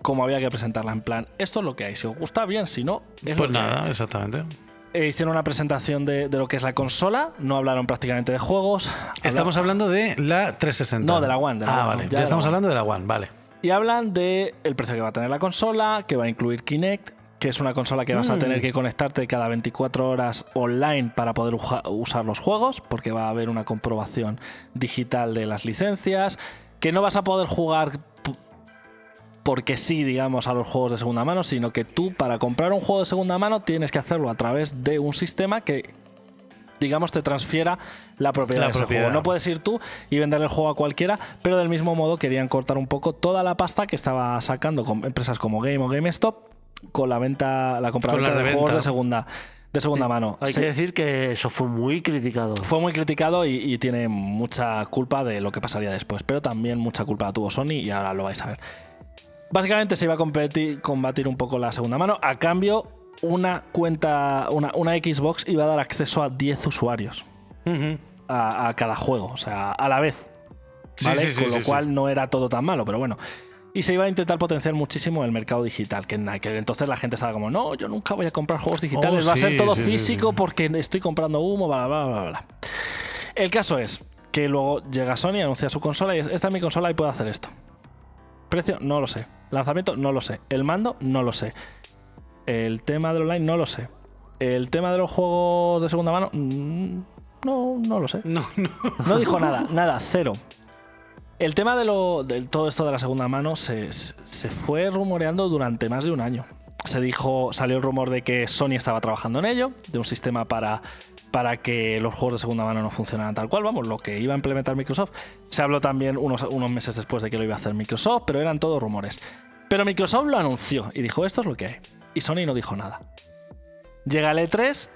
como había que presentarla, en plan, esto es lo que hay, si os gusta bien, si no, es pues lo que nada, hay. Exactamente. Hicieron una presentación de lo que es la consola, no hablaron prácticamente de juegos. Estamos hablando de la 360. No, de la One. Vale, ya estamos hablando de la One, vale. Y hablan del precio que va a tener la consola, que va a incluir Kinect, que es una consola que vas a tener que conectarte cada 24 horas online para poder usar los juegos, porque va a haber una comprobación digital de las licencias, que no vas a poder jugar porque sí, digamos, a los juegos de segunda mano, sino que tú, para comprar un juego de segunda mano, tienes que hacerlo a través de un sistema que, digamos, te transfiera la propiedad de ese juego. No puedes ir tú y vender el juego a cualquiera, pero del mismo modo querían cortar un poco toda la pasta que estaba sacando con empresas como Game o GameStop con la compraventa de juegos de segunda mano. Hay que decir que eso fue muy criticado. Fue muy criticado y tiene mucha culpa de lo que pasaría después, pero también mucha culpa la tuvo Sony y ahora lo vais a ver. Básicamente se iba a combatir un poco la segunda mano. A cambio, una Xbox iba a dar acceso a 10 usuarios a cada juego, o sea, a la vez. ¿Vale? Sí, con lo cual no era todo tan malo, pero bueno. Y se iba a intentar potenciar muchísimo el mercado digital, que entonces la gente estaba como, no, yo nunca voy a comprar juegos digitales, va a ser todo físico porque estoy comprando humo, bla, bla, bla, bla. El caso es que luego llega Sony, anuncia su consola y es: esta es mi consola y puedo hacer esto. Precio, no lo sé. Lanzamiento, no lo sé. El mando, no lo sé. El tema del online, no lo sé. El tema de los juegos de segunda mano, no lo sé. No dijo nada, cero. El tema de todo esto de la segunda mano se fue rumoreando durante más de un año. Salió el rumor de que Sony estaba trabajando en ello, de un sistema para que los juegos de segunda mano no funcionaran tal cual, vamos, lo que iba a implementar Microsoft. Se habló también unos meses después de que lo iba a hacer Microsoft, pero eran todos rumores. Pero Microsoft lo anunció y dijo: esto es lo que hay. Y Sony no dijo nada. Llega el E3,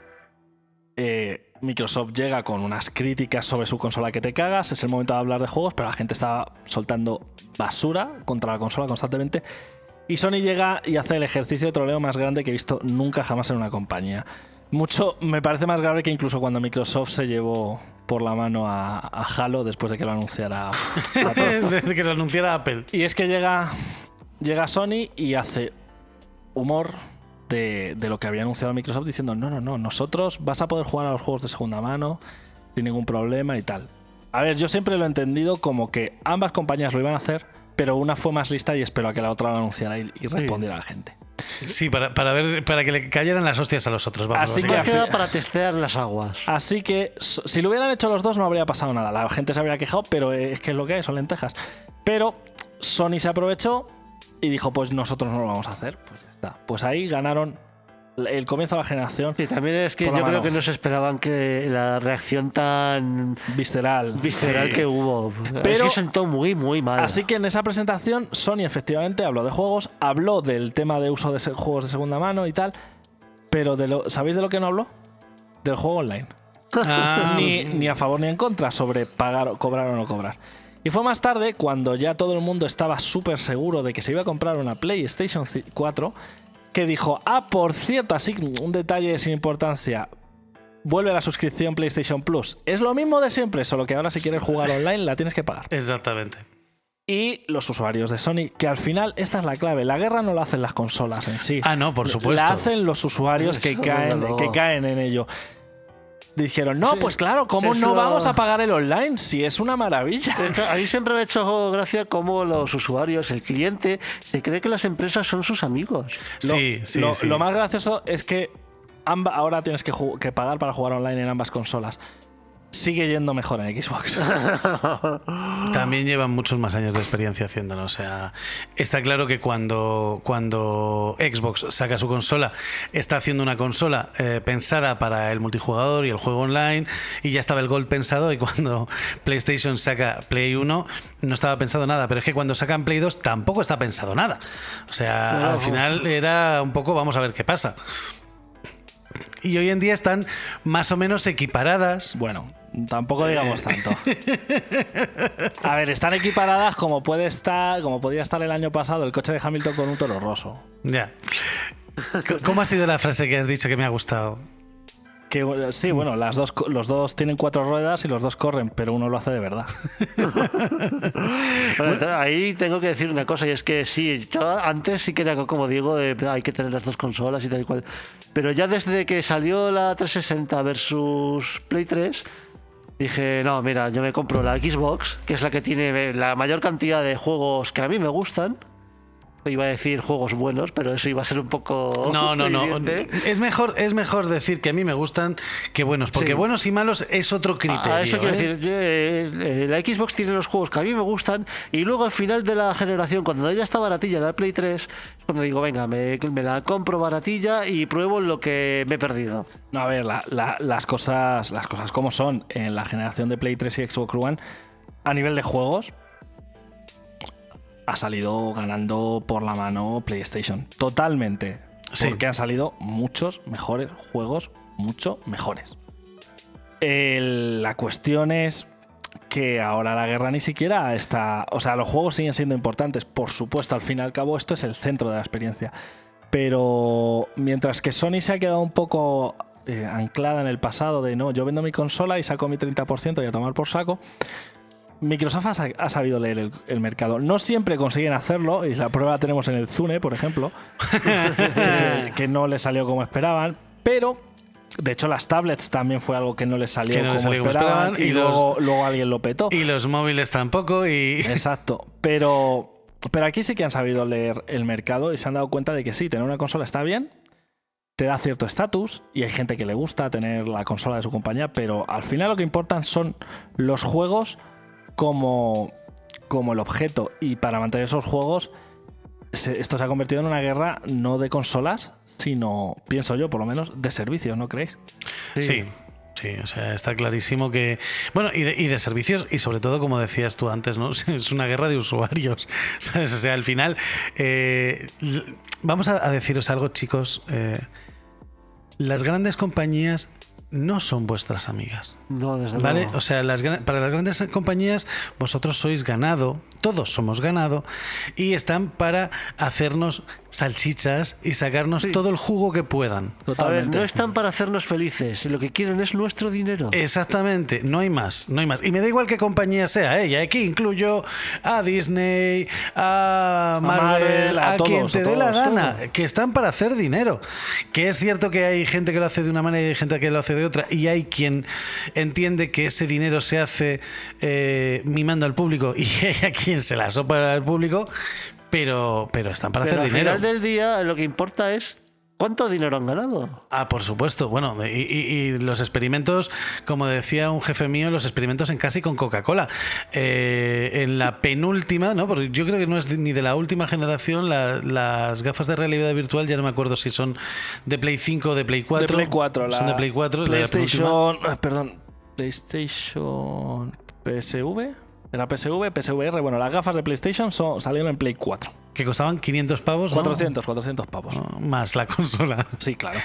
Microsoft llega con unas críticas sobre su consola que te cagas, es el momento de hablar de juegos, pero la gente estaba soltando basura contra la consola constantemente. Y Sony llega y hace el ejercicio de troleo más grande que he visto nunca jamás en una compañía. Me parece más grave que incluso cuando Microsoft se llevó por la mano a Halo después de que lo anunciara Desde que lo anunciara Apple. Y es que llega Sony y hace humor de lo que había anunciado Microsoft, diciendo: no, nosotros vas a poder jugar a los juegos de segunda mano sin ningún problema y tal. A ver, yo siempre lo he entendido como que ambas compañías lo iban a hacer, pero una fue más lista y esperó a que la otra lo anunciara y respondiera a la gente. Sí, para que le cayeran las hostias a los otros. Vamos, Así que queda para testear las aguas. Así que si lo hubieran hecho los dos no habría pasado nada. La gente se habría quejado, pero es que es lo que hay, son lentejas. Pero Sony se aprovechó y dijo: pues nosotros no lo vamos a hacer. Pues ya está. Pues ahí ganaron el comienzo de la generación. Sí, también es que yo creo que no se esperaban que la reacción tan visceral sí, que hubo. Pero es que sentó muy, muy mal. Así que en esa presentación Sony efectivamente habló de juegos, habló del tema de uso de juegos de segunda mano y tal, pero ¿sabéis de lo que no habló? Del juego online. Ni a favor ni en contra sobre cobrar o no cobrar. Y fue más tarde, cuando ya todo el mundo estaba súper seguro de que se iba a comprar una PlayStation 4, que dijo: por cierto, así un detalle sin importancia, vuelve la suscripción PlayStation Plus. Es lo mismo de siempre, solo que ahora si quieres jugar online la tienes que pagar. Exactamente. Y los usuarios de Sony, que al final esta es la clave, la guerra no la hacen las consolas en sí. No, por supuesto. La hacen los usuarios que caen en ello. Dijeron: no, pues claro, ¿cómo no vamos a pagar el online si es una maravilla? A mí siempre me ha hecho gracia cómo los usuarios, el cliente, se cree que las empresas son sus amigos. Sí. Lo más gracioso es que ahora tienes que pagar para jugar online en ambas consolas. Sigue yendo mejor en Xbox. También llevan muchos más años de experiencia haciéndolo. O sea, está claro que cuando Xbox saca su consola, está haciendo una consola pensada para el multijugador y el juego online, y ya estaba el Gold pensado, y cuando PlayStation saca Play 1 no estaba pensado nada, pero es que cuando sacan Play 2 tampoco está pensado nada. O sea, al final era un poco vamos a ver qué pasa. Y hoy en día están más o menos equiparadas. Bueno, tampoco digamos tanto. A ver, están equiparadas como podía estar el año pasado el coche de Hamilton con un Toro Rosso. Ya. ¿Cómo ha sido la frase que has dicho que me ha gustado? Que sí, bueno, los dos tienen 4 ruedas y los dos corren, pero uno lo hace de verdad. Bueno, ahí tengo que decir una cosa, y es que sí, yo antes sí que era como digo, hay que tener las dos consolas y tal y cual. Pero ya desde que salió la 360 versus Play 3, dije: no, mira, yo me compro la Xbox, que es la que tiene la mayor cantidad de juegos que a mí me gustan. Iba a decir juegos buenos, pero eso iba a ser un poco... No. Es mejor decir que a mí me gustan que buenos, porque buenos y malos es otro criterio. Eso quiero decir, la Xbox tiene los juegos que a mí me gustan, y luego al final de la generación, cuando ya está baratilla la Play 3, es cuando digo: venga, me la compro baratilla y pruebo lo que me he perdido. No, a ver, las cosas como son. En la generación de Play 3 y Xbox One, a nivel de juegos, ha salido ganando por la mano PlayStation. Totalmente. Sí. Porque han salido muchos mejores juegos, mucho mejores. La cuestión es que ahora la guerra ni siquiera está... O sea, los juegos siguen siendo importantes. Por supuesto, al fin y al cabo, esto es el centro de la experiencia. Pero mientras que Sony se ha quedado un poco anclada en el pasado de: no, yo vendo mi consola y saco mi 30% y a tomar por saco, Microsoft ha sabido leer el mercado. No siempre consiguen hacerlo, y la prueba la tenemos en el Zune, por ejemplo, que no le salió como esperaban, pero De hecho, las tablets también fue algo que no les salió, Que no les como, salió como esperaban, esperaban, y luego alguien lo petó. Y los móviles tampoco. Exacto. Pero aquí sí que han sabido leer el mercado y se han dado cuenta de que sí, tener una consola está bien, te da cierto estatus y hay gente que le gusta tener la consola de su compañía, pero al final lo que importan son los juegos como el objeto, y para mantener esos juegos esto se ha convertido en una guerra no de consolas, sino, pienso yo por lo menos, de servicios, ¿no creéis? Sí. Sí, o sea, está clarísimo que... Bueno, y de servicios, y sobre todo, como decías tú antes, ¿no? Es una guerra de usuarios, ¿sabes? O sea, al final... vamos a deciros algo, chicos. Las grandes compañías no son vuestras amigas. No, desde ¿Vale? luego. O sea, para las grandes compañías, vosotros sois ganado, todos somos ganado, y están para hacernos salchichas y sacarnos todo el jugo que puedan. A ver, Totalmente. no están para hacernos felices. Lo que quieren es nuestro dinero. Exactamente, no hay más, no hay más. Y me da igual qué compañía sea, ¿eh? Y aquí incluyo a Disney, a Marvel, a a quien todos, te a dé la todos, gana, que están para hacer dinero. Que es cierto que hay gente que lo hace de una manera y hay gente que lo hace de otra, y hay quien entiende que ese dinero se hace mimando al público, y hay a quien se la sopa al público, pero están para Pero hacer al dinero. final del día lo que importa es cuánto dinero han ganado. Ah, por supuesto. Bueno, y los experimentos, como decía un jefe mío, los experimentos en casa y con Coca-Cola. En la penúltima, ¿no? Porque yo creo que no es ni de la última generación, las gafas de realidad virtual, ya no me acuerdo si son de Play 5 o de Play 4. De Play 4. Son de Play 4. PlayStation... PlayStation PSV. Era PSV, PSVR. Bueno, las gafas de PlayStation salieron en Play 4. Que costaban 500 pavos, ¿no? 400 pavos. No, más la consola. Sí, claro.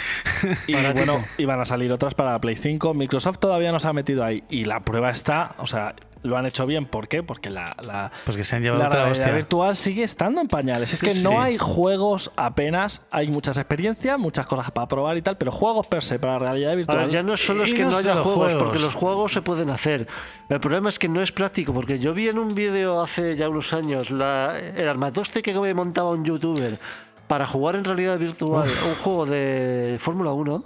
Y bueno, iban a salir otras para Play 5. Microsoft todavía no se ha metido ahí. Y la prueba está, o sea, lo han hecho bien. ¿Por qué? Porque Porque se han llevado la otra realidad hostia. virtual sigue estando en pañales. Es que Sí. no hay juegos apenas. Hay muchas experiencias, muchas cosas para probar y tal, pero juegos per se para la realidad A virtual. ver, ya no solo es Y que no no haya solo juegos, juegos. porque los juegos se pueden hacer. El problema es que no es práctico, porque yo vi en un vídeo hace ya unos años el armatoste que me montaba un youtuber para jugar en realidad virtual un juego de Fórmula 1.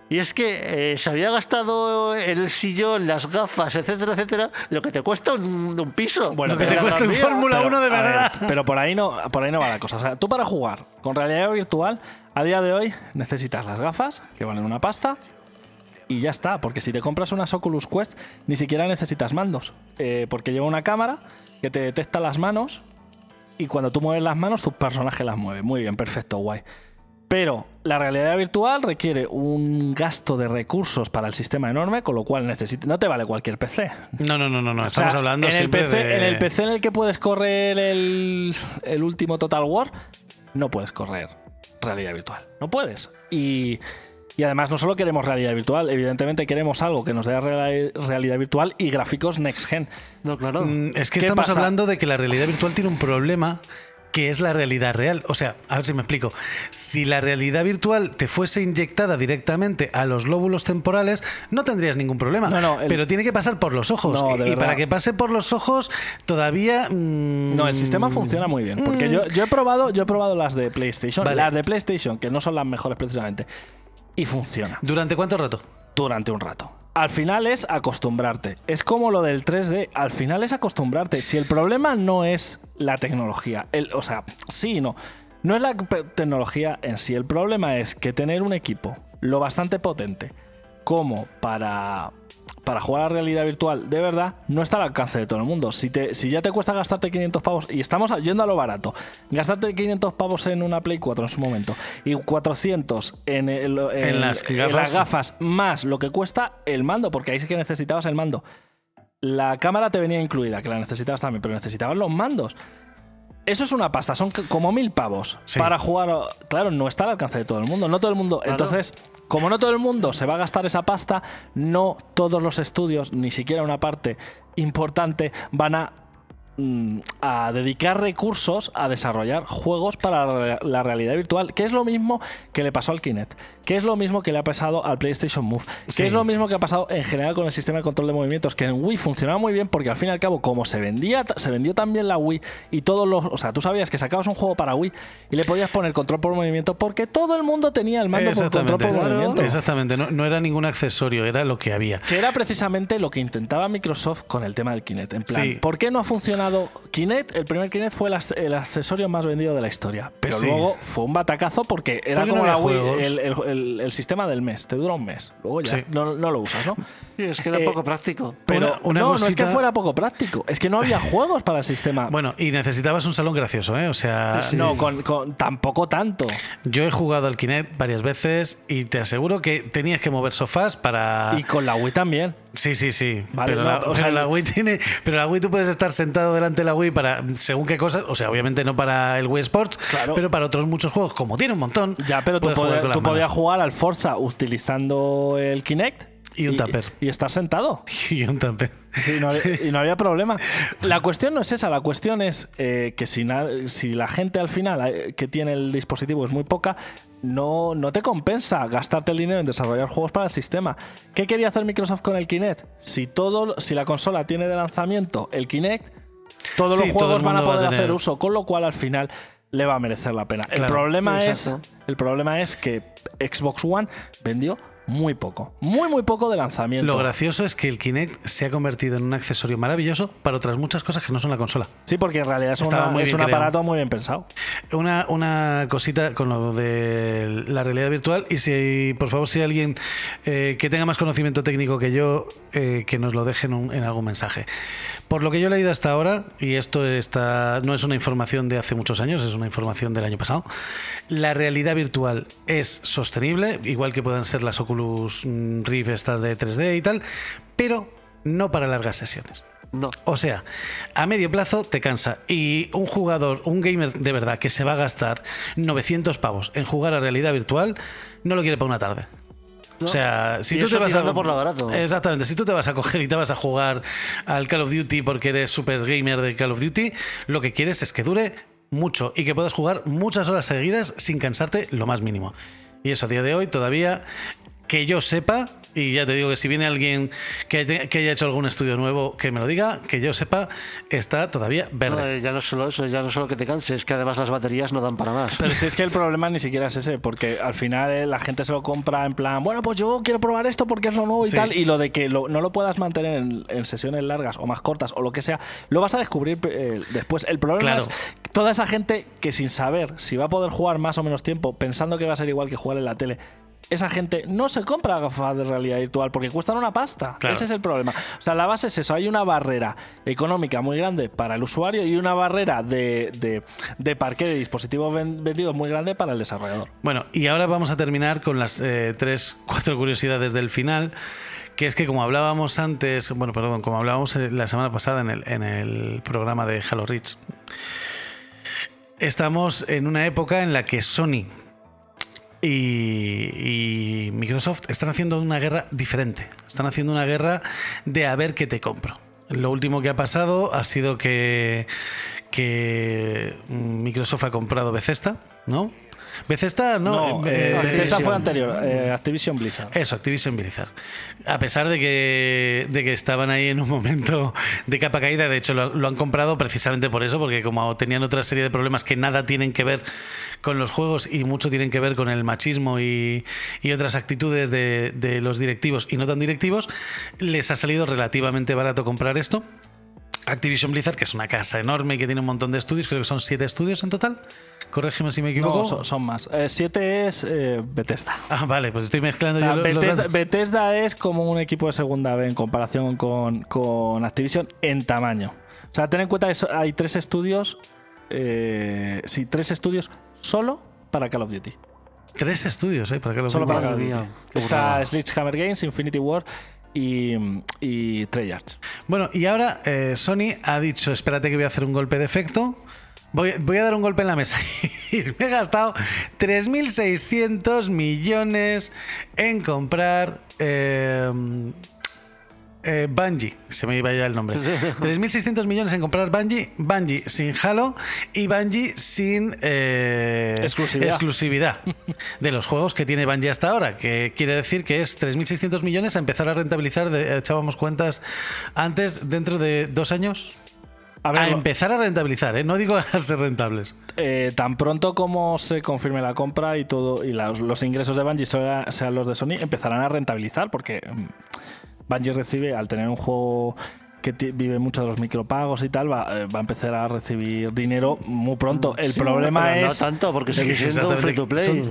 Y es que se había gastado en el sillón, las gafas, etcétera, etcétera, lo que te cuesta un piso. Bueno, Lo que pero te cuesta en Gran Vía. Fórmula 1 de a ver, verdad. pero por ahí no va la cosa. O sea, tú para jugar con realidad virtual, a día de hoy necesitas las gafas, que valen una pasta, y ya está. Porque si te compras unas Oculus Quest, ni siquiera necesitas mandos. Porque lleva una cámara que te detecta las manos, y cuando tú mueves las manos, tu personaje las mueve. Muy bien, perfecto, guay. Pero la realidad virtual requiere un gasto de recursos para el sistema enorme, con lo cual no te vale cualquier PC. No. O Estamos sea, hablando en el siempre PC, de... En el PC en el que puedes correr el último Total War, no puedes correr realidad virtual. No puedes. Y además no solo queremos realidad virtual, evidentemente queremos algo que nos dé realidad virtual y gráficos next gen. No, claro. Es que ¿Qué estamos pasa? hablando de que la realidad virtual tiene un problema, que es la realidad real. O sea, a ver si me explico. Si la realidad virtual te fuese inyectada directamente a los lóbulos temporales, no tendrías ningún problema. Pero tiene que pasar por los ojos. No, de y verdad. para que pase por los ojos, todavía... No, el sistema funciona muy bien. Porque yo he probado las de PlayStation. Vale. Las de PlayStation, que no son las mejores precisamente. Y funciona. ¿Durante cuánto rato? Durante un rato. Al final es acostumbrarte. Es como lo del 3D. Al final es acostumbrarte. Si el problema no es la tecnología, o sea, sí y no. No es la tecnología en sí. El problema es que tener un equipo lo bastante potente como para jugar a realidad virtual de verdad no está al alcance de todo el mundo. Si ya te cuesta gastarte 500 pavos, y estamos yendo a lo barato, gastarte 500 pavos en una Play 4 en su momento y 400 en las las gafas más lo que cuesta el mando, porque ahí sí que necesitabas el mando. La cámara te venía incluida, que la necesitabas también, pero necesitabas los mandos. Eso es una pasta, son como 1000 pavos para jugar. Claro, no está al alcance de todo el mundo. No todo el mundo. Claro. Entonces, como no todo el mundo se va a gastar esa pasta, no todos los estudios, ni siquiera una parte importante, van a a dedicar recursos a desarrollar juegos para la realidad virtual, que es lo mismo que le pasó al Kinect, que es lo mismo que le ha pasado al PlayStation Move, que Sí. es lo mismo que ha pasado en general con el sistema de control de movimientos, que en Wii funcionaba muy bien porque al fin y al cabo, como se vendió también la Wii y todos los... O sea, tú sabías que sacabas un juego para Wii y le podías poner control por movimiento porque todo el mundo tenía el mando por control por movimiento. Exactamente, no era ningún accesorio, era lo que había. Que era precisamente lo que intentaba Microsoft con el tema del Kinect. En plan, Sí. ¿por qué no ha funcionado Kinect? El primer Kinect fue el accesorio más vendido de la historia. Pero Sí. luego fue un batacazo porque era Porque como no la había Wii, juegos. el sistema del mes. Te dura un mes. Luego ya Sí. no lo usas, ¿no? Sí, es que era poco práctico. Pero Una no es que cosita- fuera poco práctico. Es que no había juegos para el sistema. Bueno, y necesitabas un salón gracioso, ¿eh? O sea, No, con tampoco tanto. yo he jugado al Kinect varias veces y te aseguro que tenías que mover sofás para... Y con la Wii también. Sí, sí, sí. Vale, pero no, la, o sea, pero la Wii tiene. Pero la Wii tú puedes estar sentado delante de la Wii para según qué cosas. O sea, obviamente no para el Wii Sports, Claro. pero para otros muchos juegos, como tiene un montón. Ya, pero tú puedes jugar con las podías manos. jugar al Forza utilizando el Kinect Y un tupper. y estar sentado. Y un tamper. Sí, y no había problema. La cuestión no es esa, la cuestión es que si la gente al final que tiene el dispositivo es muy poca, no te compensa gastarte el dinero en desarrollar juegos para el sistema. ¿Qué quería hacer Microsoft con el Kinect? Si la consola tiene de lanzamiento el Kinect, todos Sí, los todo juegos el van a mundo va a poder tener. hacer uso, con lo cual al final le va a merecer la pena. Claro. Exacto. El problema es que Xbox One vendió muy poco, muy poco de lanzamiento. Lo gracioso es que el Kinect se ha convertido en un accesorio maravilloso para otras muchas cosas que no son la consola. Sí, porque en realidad es Estaba muy un bien creado. aparato muy bien pensado. Una cosita con lo de la realidad virtual y si por favor si hay alguien que tenga más conocimiento técnico que yo que nos lo deje en algún mensaje. Por lo que yo he leído hasta ahora, y esto no es una información de hace muchos años, es una información del año pasado, la realidad virtual es sostenible, igual que puedan ser las Oculus Rift estas de 3D y tal, pero no para largas sesiones. No. O sea, a medio plazo te cansa y un gamer de verdad que se va a gastar 900 pavos en jugar a realidad virtual, no lo quiere para una tarde. No. O sea, si Y tú eso te vas tirando por lo barato. Exactamente, si tú te vas a coger y te vas a jugar al Call of Duty porque eres super gamer de Call of Duty, lo que quieres es que dure mucho y que puedas jugar muchas horas seguidas sin cansarte lo más mínimo. Y eso a día de hoy todavía, que yo sepa, y ya te digo que si viene alguien que haya hecho algún estudio nuevo que me lo diga, que yo sepa, está todavía verde. No, ya no es solo eso, ya no es solo que te canses, es que además las baterías no dan para más. Pero si es que el problema ni siquiera es ese, porque al final la gente se lo compra en plan, bueno, pues yo quiero probar esto porque es lo nuevo y Sí. tal, y lo de que no lo puedas mantener en sesiones largas o más cortas o lo que sea, lo vas a descubrir después. El problema Claro. es toda esa gente que sin saber si va a poder jugar más o menos tiempo, pensando que va a ser igual que jugar en la tele, esa gente no se compra gafas de realidad virtual porque cuestan una pasta. Claro. Ese es el problema. O sea, la base es eso. Hay una barrera económica muy grande para el usuario y una barrera de parque de dispositivos vendidos muy grande para el desarrollador. Bueno, y ahora vamos a terminar con las 3-4 curiosidades del final. Que es que como hablábamos antes, como hablábamos la semana pasada en el programa de Halo Reach, estamos en una época en la que Sony y Microsoft están haciendo una guerra diferente. Están haciendo una guerra de a ver qué te compro. Lo último que ha pasado ha sido que Microsoft ha comprado Bethesda, ¿no? Bethesda no, Bethesda fue Activision. anterior, Activision Blizzard. Eso, Activision Blizzard. A pesar de que estaban ahí en un momento de capa caída, de hecho lo han comprado precisamente por eso, porque como tenían otra serie de problemas que nada tienen que ver con los juegos y mucho tienen que ver con el machismo y otras actitudes de los directivos y no tan directivos, les ha salido relativamente barato comprar esto. Activision Blizzard, que es una casa enorme y que tiene un montón de estudios, creo que son 7 estudios en total. Corrígeme si me equivoco. No, son más. 7 es Bethesda. Ah, vale, pues estoy mezclando Ah, yo los Bethesda, datos. Bethesda es como un equipo de segunda B en comparación con Activision en tamaño. O sea, ten en cuenta que hay 3 estudios. 3 estudios solo para Call of Duty. 3 estudios, para que lo Solo para Madre Call of mía, Duty. qué Está burrada. Sledgehammer Games, Infinity Ward y Treyarch. Bueno, y ahora Sony ha dicho, espérate que voy a hacer un golpe de efecto. Voy a dar un golpe en la mesa. Y me he gastado 3.600 millones en comprar Bungie, se me iba ya el nombre. 3.600 millones en comprar Bungie, Bungie sin Halo y Bungie sin exclusividad de los juegos que tiene Bungie hasta ahora, que quiere decir que es 3.600 millones a empezar a rentabilizar, echábamos cuentas antes, dentro de 2 años. A empezar a rentabilizar, no digo a ser rentables. Tan pronto como se confirme la compra y todo y los ingresos de Bungie sean los de Sony, empezarán a rentabilizar, porque Bungie recibe, al tener un juego que vive mucho de los micropagos y tal, va a empezar a recibir dinero muy pronto. El problema es... No tanto, porque sigue siendo un free to play.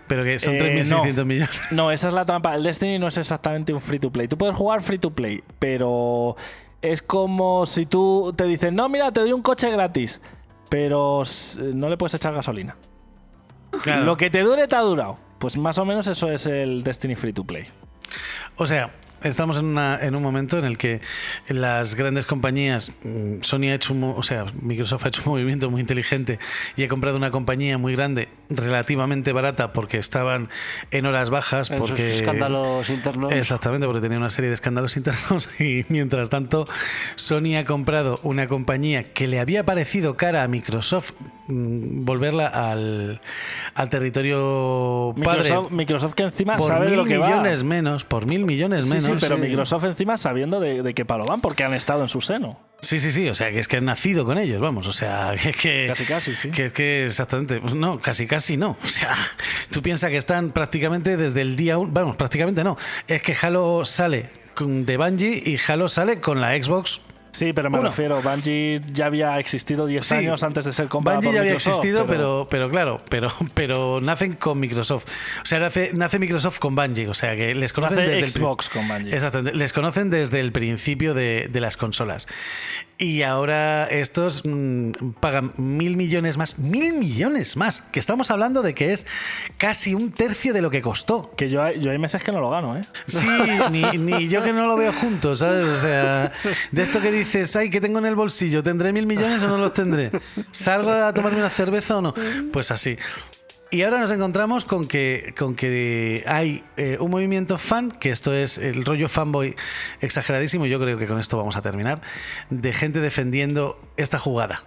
Pero que son 3.600 millones. No, esa es la trampa. El Destiny no es exactamente un free to play. Tú puedes jugar free to play, pero es como si tú te dicen, no, mira, te doy un coche gratis, pero no le puedes echar gasolina. Claro. Lo que te dure te ha durado. Pues más o menos eso es el Destiny free to play. O sea, estamos en un momento en el que las grandes compañías, Sony ha hecho Microsoft ha hecho un movimiento muy inteligente y ha comprado una compañía muy grande, relativamente barata, porque estaban en horas bajas, porque sus escándalos internos. Exactamente, porque tenía una serie de escándalos internos, y mientras tanto Sony ha comprado una compañía que le había parecido cara a Microsoft, volverla al territorio padre. Microsoft que encima por sabe de lo que va. Por 1.000 millones menos. Sí, pero Microsoft encima sabiendo de qué palo van, porque han estado en su seno. Sí, o sea, que es que han nacido con ellos, vamos, o sea, que casi, sí. Que exactamente, no, casi no, o sea, tú piensas que están prácticamente desde el día 1, vamos, prácticamente no, es que Halo sale de Bungie y Halo sale con la Xbox. Sí, pero me refiero, Bungie ya había existido 10 años antes de ser comprado por Bungie ya había Microsoft, existido, pero claro, pero nacen con Microsoft. O sea, nace Microsoft con Bungie, o sea, que les conocen desde Xbox con Bungie. Exactamente, les conocen desde el principio de las consolas. Y ahora estos pagan 1.000 millones más. 1.000 millones más, que estamos hablando de que es casi un tercio de lo que costó. Que yo hay meses que no lo gano, ¿eh? Sí, ni yo que no lo veo juntos, ¿sabes? O sea, de esto que dices, ay, que tengo en el bolsillo, ¿tendré 1.000 millones o no los tendré? ¿Salgo a tomarme una cerveza o no? Pues así. Y ahora nos encontramos con que hay un movimiento fan, que esto es el rollo fanboy exageradísimo, yo creo que con esto vamos a terminar, de gente defendiendo esta jugada.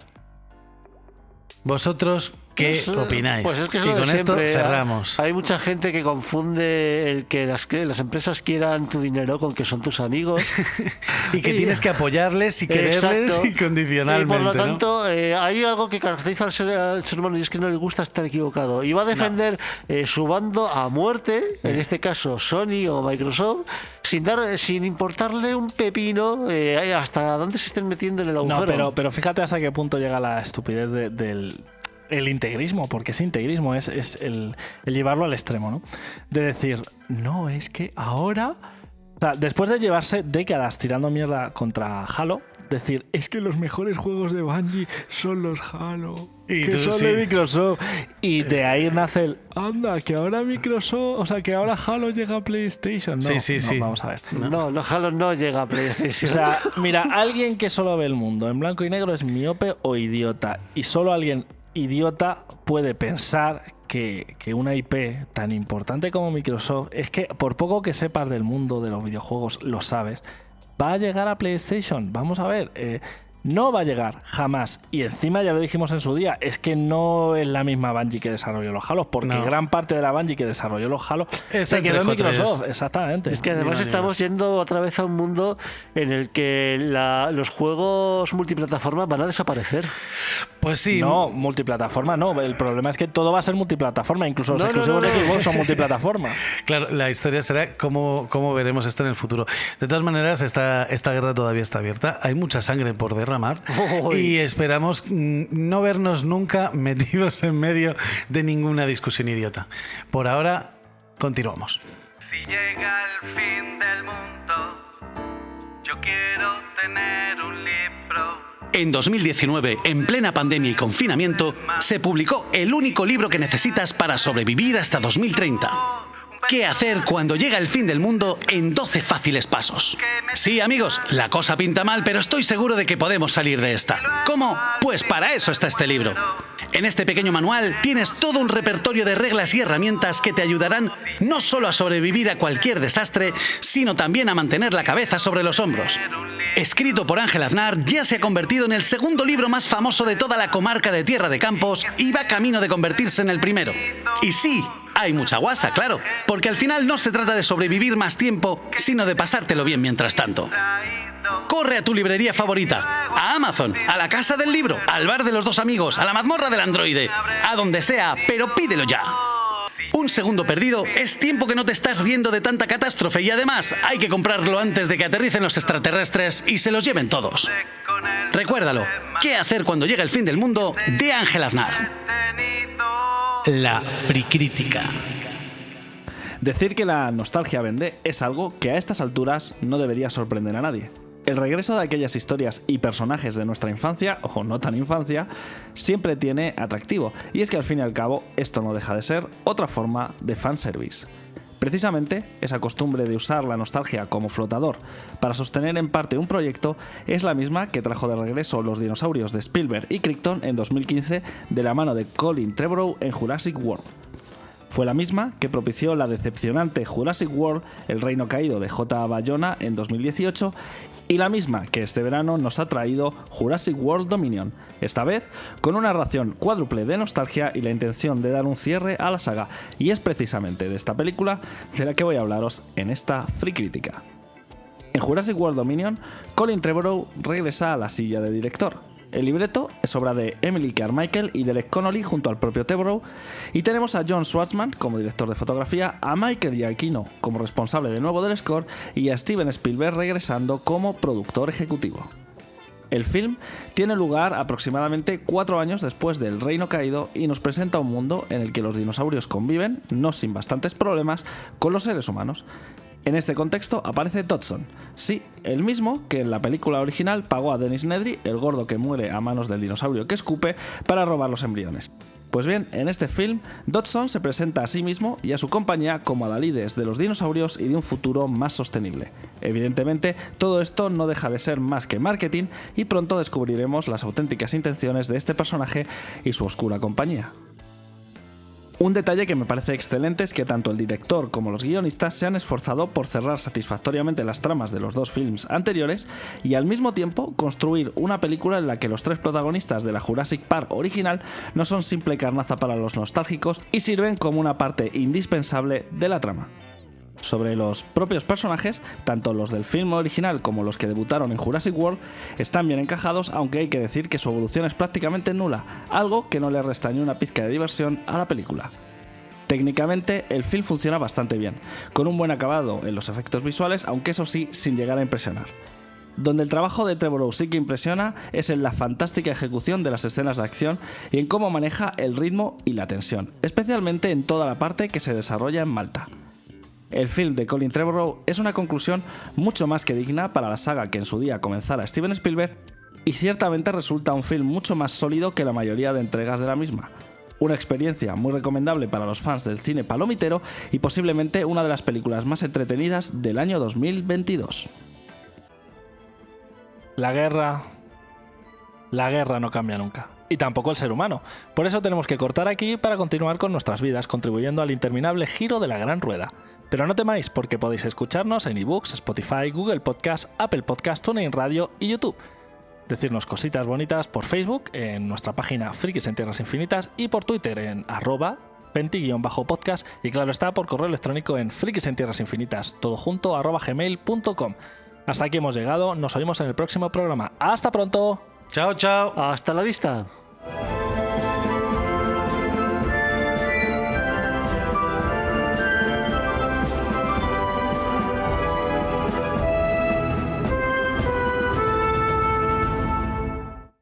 ¿Vosotros qué opináis? Pues es que y con esto cerramos. Hay mucha gente que confunde el que las empresas quieran tu dinero con que son tus amigos. Y que tienes que apoyarles y quererles. Exacto. Incondicionalmente. Y por lo tanto, hay algo que caracteriza al ser humano, y es que no le gusta estar equivocado. Y va a defender su bando a muerte, en este caso Sony o Microsoft, sin importarle un pepino hasta dónde se estén metiendo en el agujero. No, pero fíjate hasta qué punto llega la estupidez del integrismo, porque ese integrismo es el llevarlo al extremo, ¿no? De decir, no, es que ahora... O sea, después de llevarse décadas tirando mierda contra Halo, decir, es que los mejores juegos de Bungie son los Halo, que son de Microsoft. Y de ahí nace el, anda, que ahora Microsoft, o sea, que ahora Halo llega a PlayStation. No, sí. Vamos a ver. No, Halo no llega a PlayStation. O sea, mira, alguien que solo ve el mundo en blanco y negro es miope o idiota. Y solo alguien idiota puede pensar que una IP tan importante como Microsoft, es que por poco que sepas del mundo de los videojuegos, lo sabes, va a llegar a PlayStation. Vamos a ver, no va a llegar jamás. Y encima ya lo dijimos en su día, es que no es la misma Bungie que desarrolló los Halos, porque gran parte de la Bungie que desarrolló los Halos se quedó en Microsoft. Exactamente. Es que además estamos yendo otra vez a un mundo en el que los juegos multiplataforma van a desaparecer. Pues sí. No, multiplataforma no. El problema es que todo va a ser multiplataforma, incluso los exclusivos de Xbox son multiplataforma. Claro, la historia será cómo veremos esto en el futuro. De todas maneras, esta guerra todavía está abierta. Hay mucha sangre por derramar y esperamos no vernos nunca metidos en medio de ninguna discusión idiota. Por ahora, continuamos. Si llega el fin del mundo, yo quiero tener un libro. En 2019, en plena pandemia y confinamiento, se publicó el único libro que necesitas para sobrevivir hasta 2030. ¿Qué hacer cuando llega el fin del mundo en 12 fáciles pasos? Sí, amigos, la cosa pinta mal, pero estoy seguro de que podemos salir de esta. ¿Cómo? Pues para eso está este libro. En este pequeño manual tienes todo un repertorio de reglas y herramientas que te ayudarán no solo a sobrevivir a cualquier desastre, sino también a mantener la cabeza sobre los hombros. Escrito por Ángel Aznar, ya se ha convertido en el segundo libro más famoso de toda la comarca de Tierra de Campos y va camino de convertirse en el primero. Y sí, hay mucha guasa, claro, porque al final no se trata de sobrevivir más tiempo, sino de pasártelo bien mientras tanto. Corre a tu librería favorita, a Amazon, a la casa del libro, al bar de los dos amigos, a la mazmorra del androide, a donde sea, pero pídelo ya. Un segundo perdido es tiempo que no te estás riendo de tanta catástrofe y además hay que comprarlo antes de que aterricen los extraterrestres y se los lleven todos. Recuérdalo, ¿qué hacer cuando llega el fin del mundo? De Ángel Aznar. La fricrítica. Decir que la nostalgia vende es algo que a estas alturas no debería sorprender a nadie. El regreso de aquellas historias y personajes de nuestra infancia, o no tan infancia, siempre tiene atractivo, y es que al fin y al cabo esto no deja de ser otra forma de fanservice. Precisamente, esa costumbre de usar la nostalgia como flotador para sostener en parte un proyecto es la misma que trajo de regreso Los dinosaurios de Spielberg y Crichton en 2015 de la mano de Colin Trevorrow en Jurassic World. Fue la misma que propició la decepcionante Jurassic World, El Reino Caído de J. Bayona en 2018 y la misma que este verano nos ha traído Jurassic World Dominion, esta vez con una ración cuádruple de nostalgia y la intención de dar un cierre a la saga, y es precisamente de esta película de la que voy a hablaros en esta Free Crítica. En Jurassic World Dominion, Colin Trevorrow regresa a la silla de director. El libreto es obra de Emily Carmichael y Derek Connolly junto al propio Trevorrow, y tenemos a John Schwartzman como director de fotografía, a Michael Giacchino como responsable de nuevo del score y a Steven Spielberg regresando como productor ejecutivo. El film tiene lugar aproximadamente 4 años después del Reino Caído y nos presenta un mundo en el que los dinosaurios conviven, no sin bastantes problemas, con los seres humanos. En este contexto aparece Dodgson, sí, el mismo que en la película original pagó a Dennis Nedry, el gordo que muere a manos del dinosaurio que escupe, para robar los embriones. Pues bien, en este film, Dodgson se presenta a sí mismo y a su compañía como adalides de los dinosaurios y de un futuro más sostenible. Evidentemente, todo esto no deja de ser más que marketing y pronto descubriremos las auténticas intenciones de este personaje y su oscura compañía. Un detalle que me parece excelente es que tanto el director como los guionistas se han esforzado por cerrar satisfactoriamente las tramas de los dos films anteriores y al mismo tiempo construir una película en la que los 3 protagonistas de la Jurassic Park original no son simple carnaza para los nostálgicos y sirven como una parte indispensable de la trama. Sobre los propios personajes, tanto los del film original como los que debutaron en Jurassic World están bien encajados, aunque hay que decir que su evolución es prácticamente nula, algo que no le resta ni una pizca de diversión a la película. Técnicamente, el film funciona bastante bien, con un buen acabado en los efectos visuales, aunque eso sí, sin llegar a impresionar. Donde el trabajo de Trevorrow sí que impresiona es en la fantástica ejecución de las escenas de acción y en cómo maneja el ritmo y la tensión, especialmente en toda la parte que se desarrolla en Malta. El film de Colin Trevorrow es una conclusión mucho más que digna para la saga que en su día comenzara Steven Spielberg y ciertamente resulta un film mucho más sólido que la mayoría de entregas de la misma. Una experiencia muy recomendable para los fans del cine palomitero y posiblemente una de las películas más entretenidas del año 2022. La guerra no cambia nunca. Y tampoco el ser humano. Por eso tenemos que cortar aquí para continuar con nuestras vidas, contribuyendo al interminable giro de la gran rueda. Pero no temáis, porque podéis escucharnos en iBooks, Spotify, Google Podcast, Apple Podcast, TuneIn Radio y YouTube. Decirnos cositas bonitas por Facebook, en nuestra página Frikis en Tierras Infinitas, y por Twitter en @penti_podcast, y claro está, por correo electrónico en frikisentierrasinfinitas, todo junto, @gmail.com. Hasta aquí hemos llegado, nos oímos en el próximo programa. ¡Hasta pronto! Chao, chao. Hasta la vista.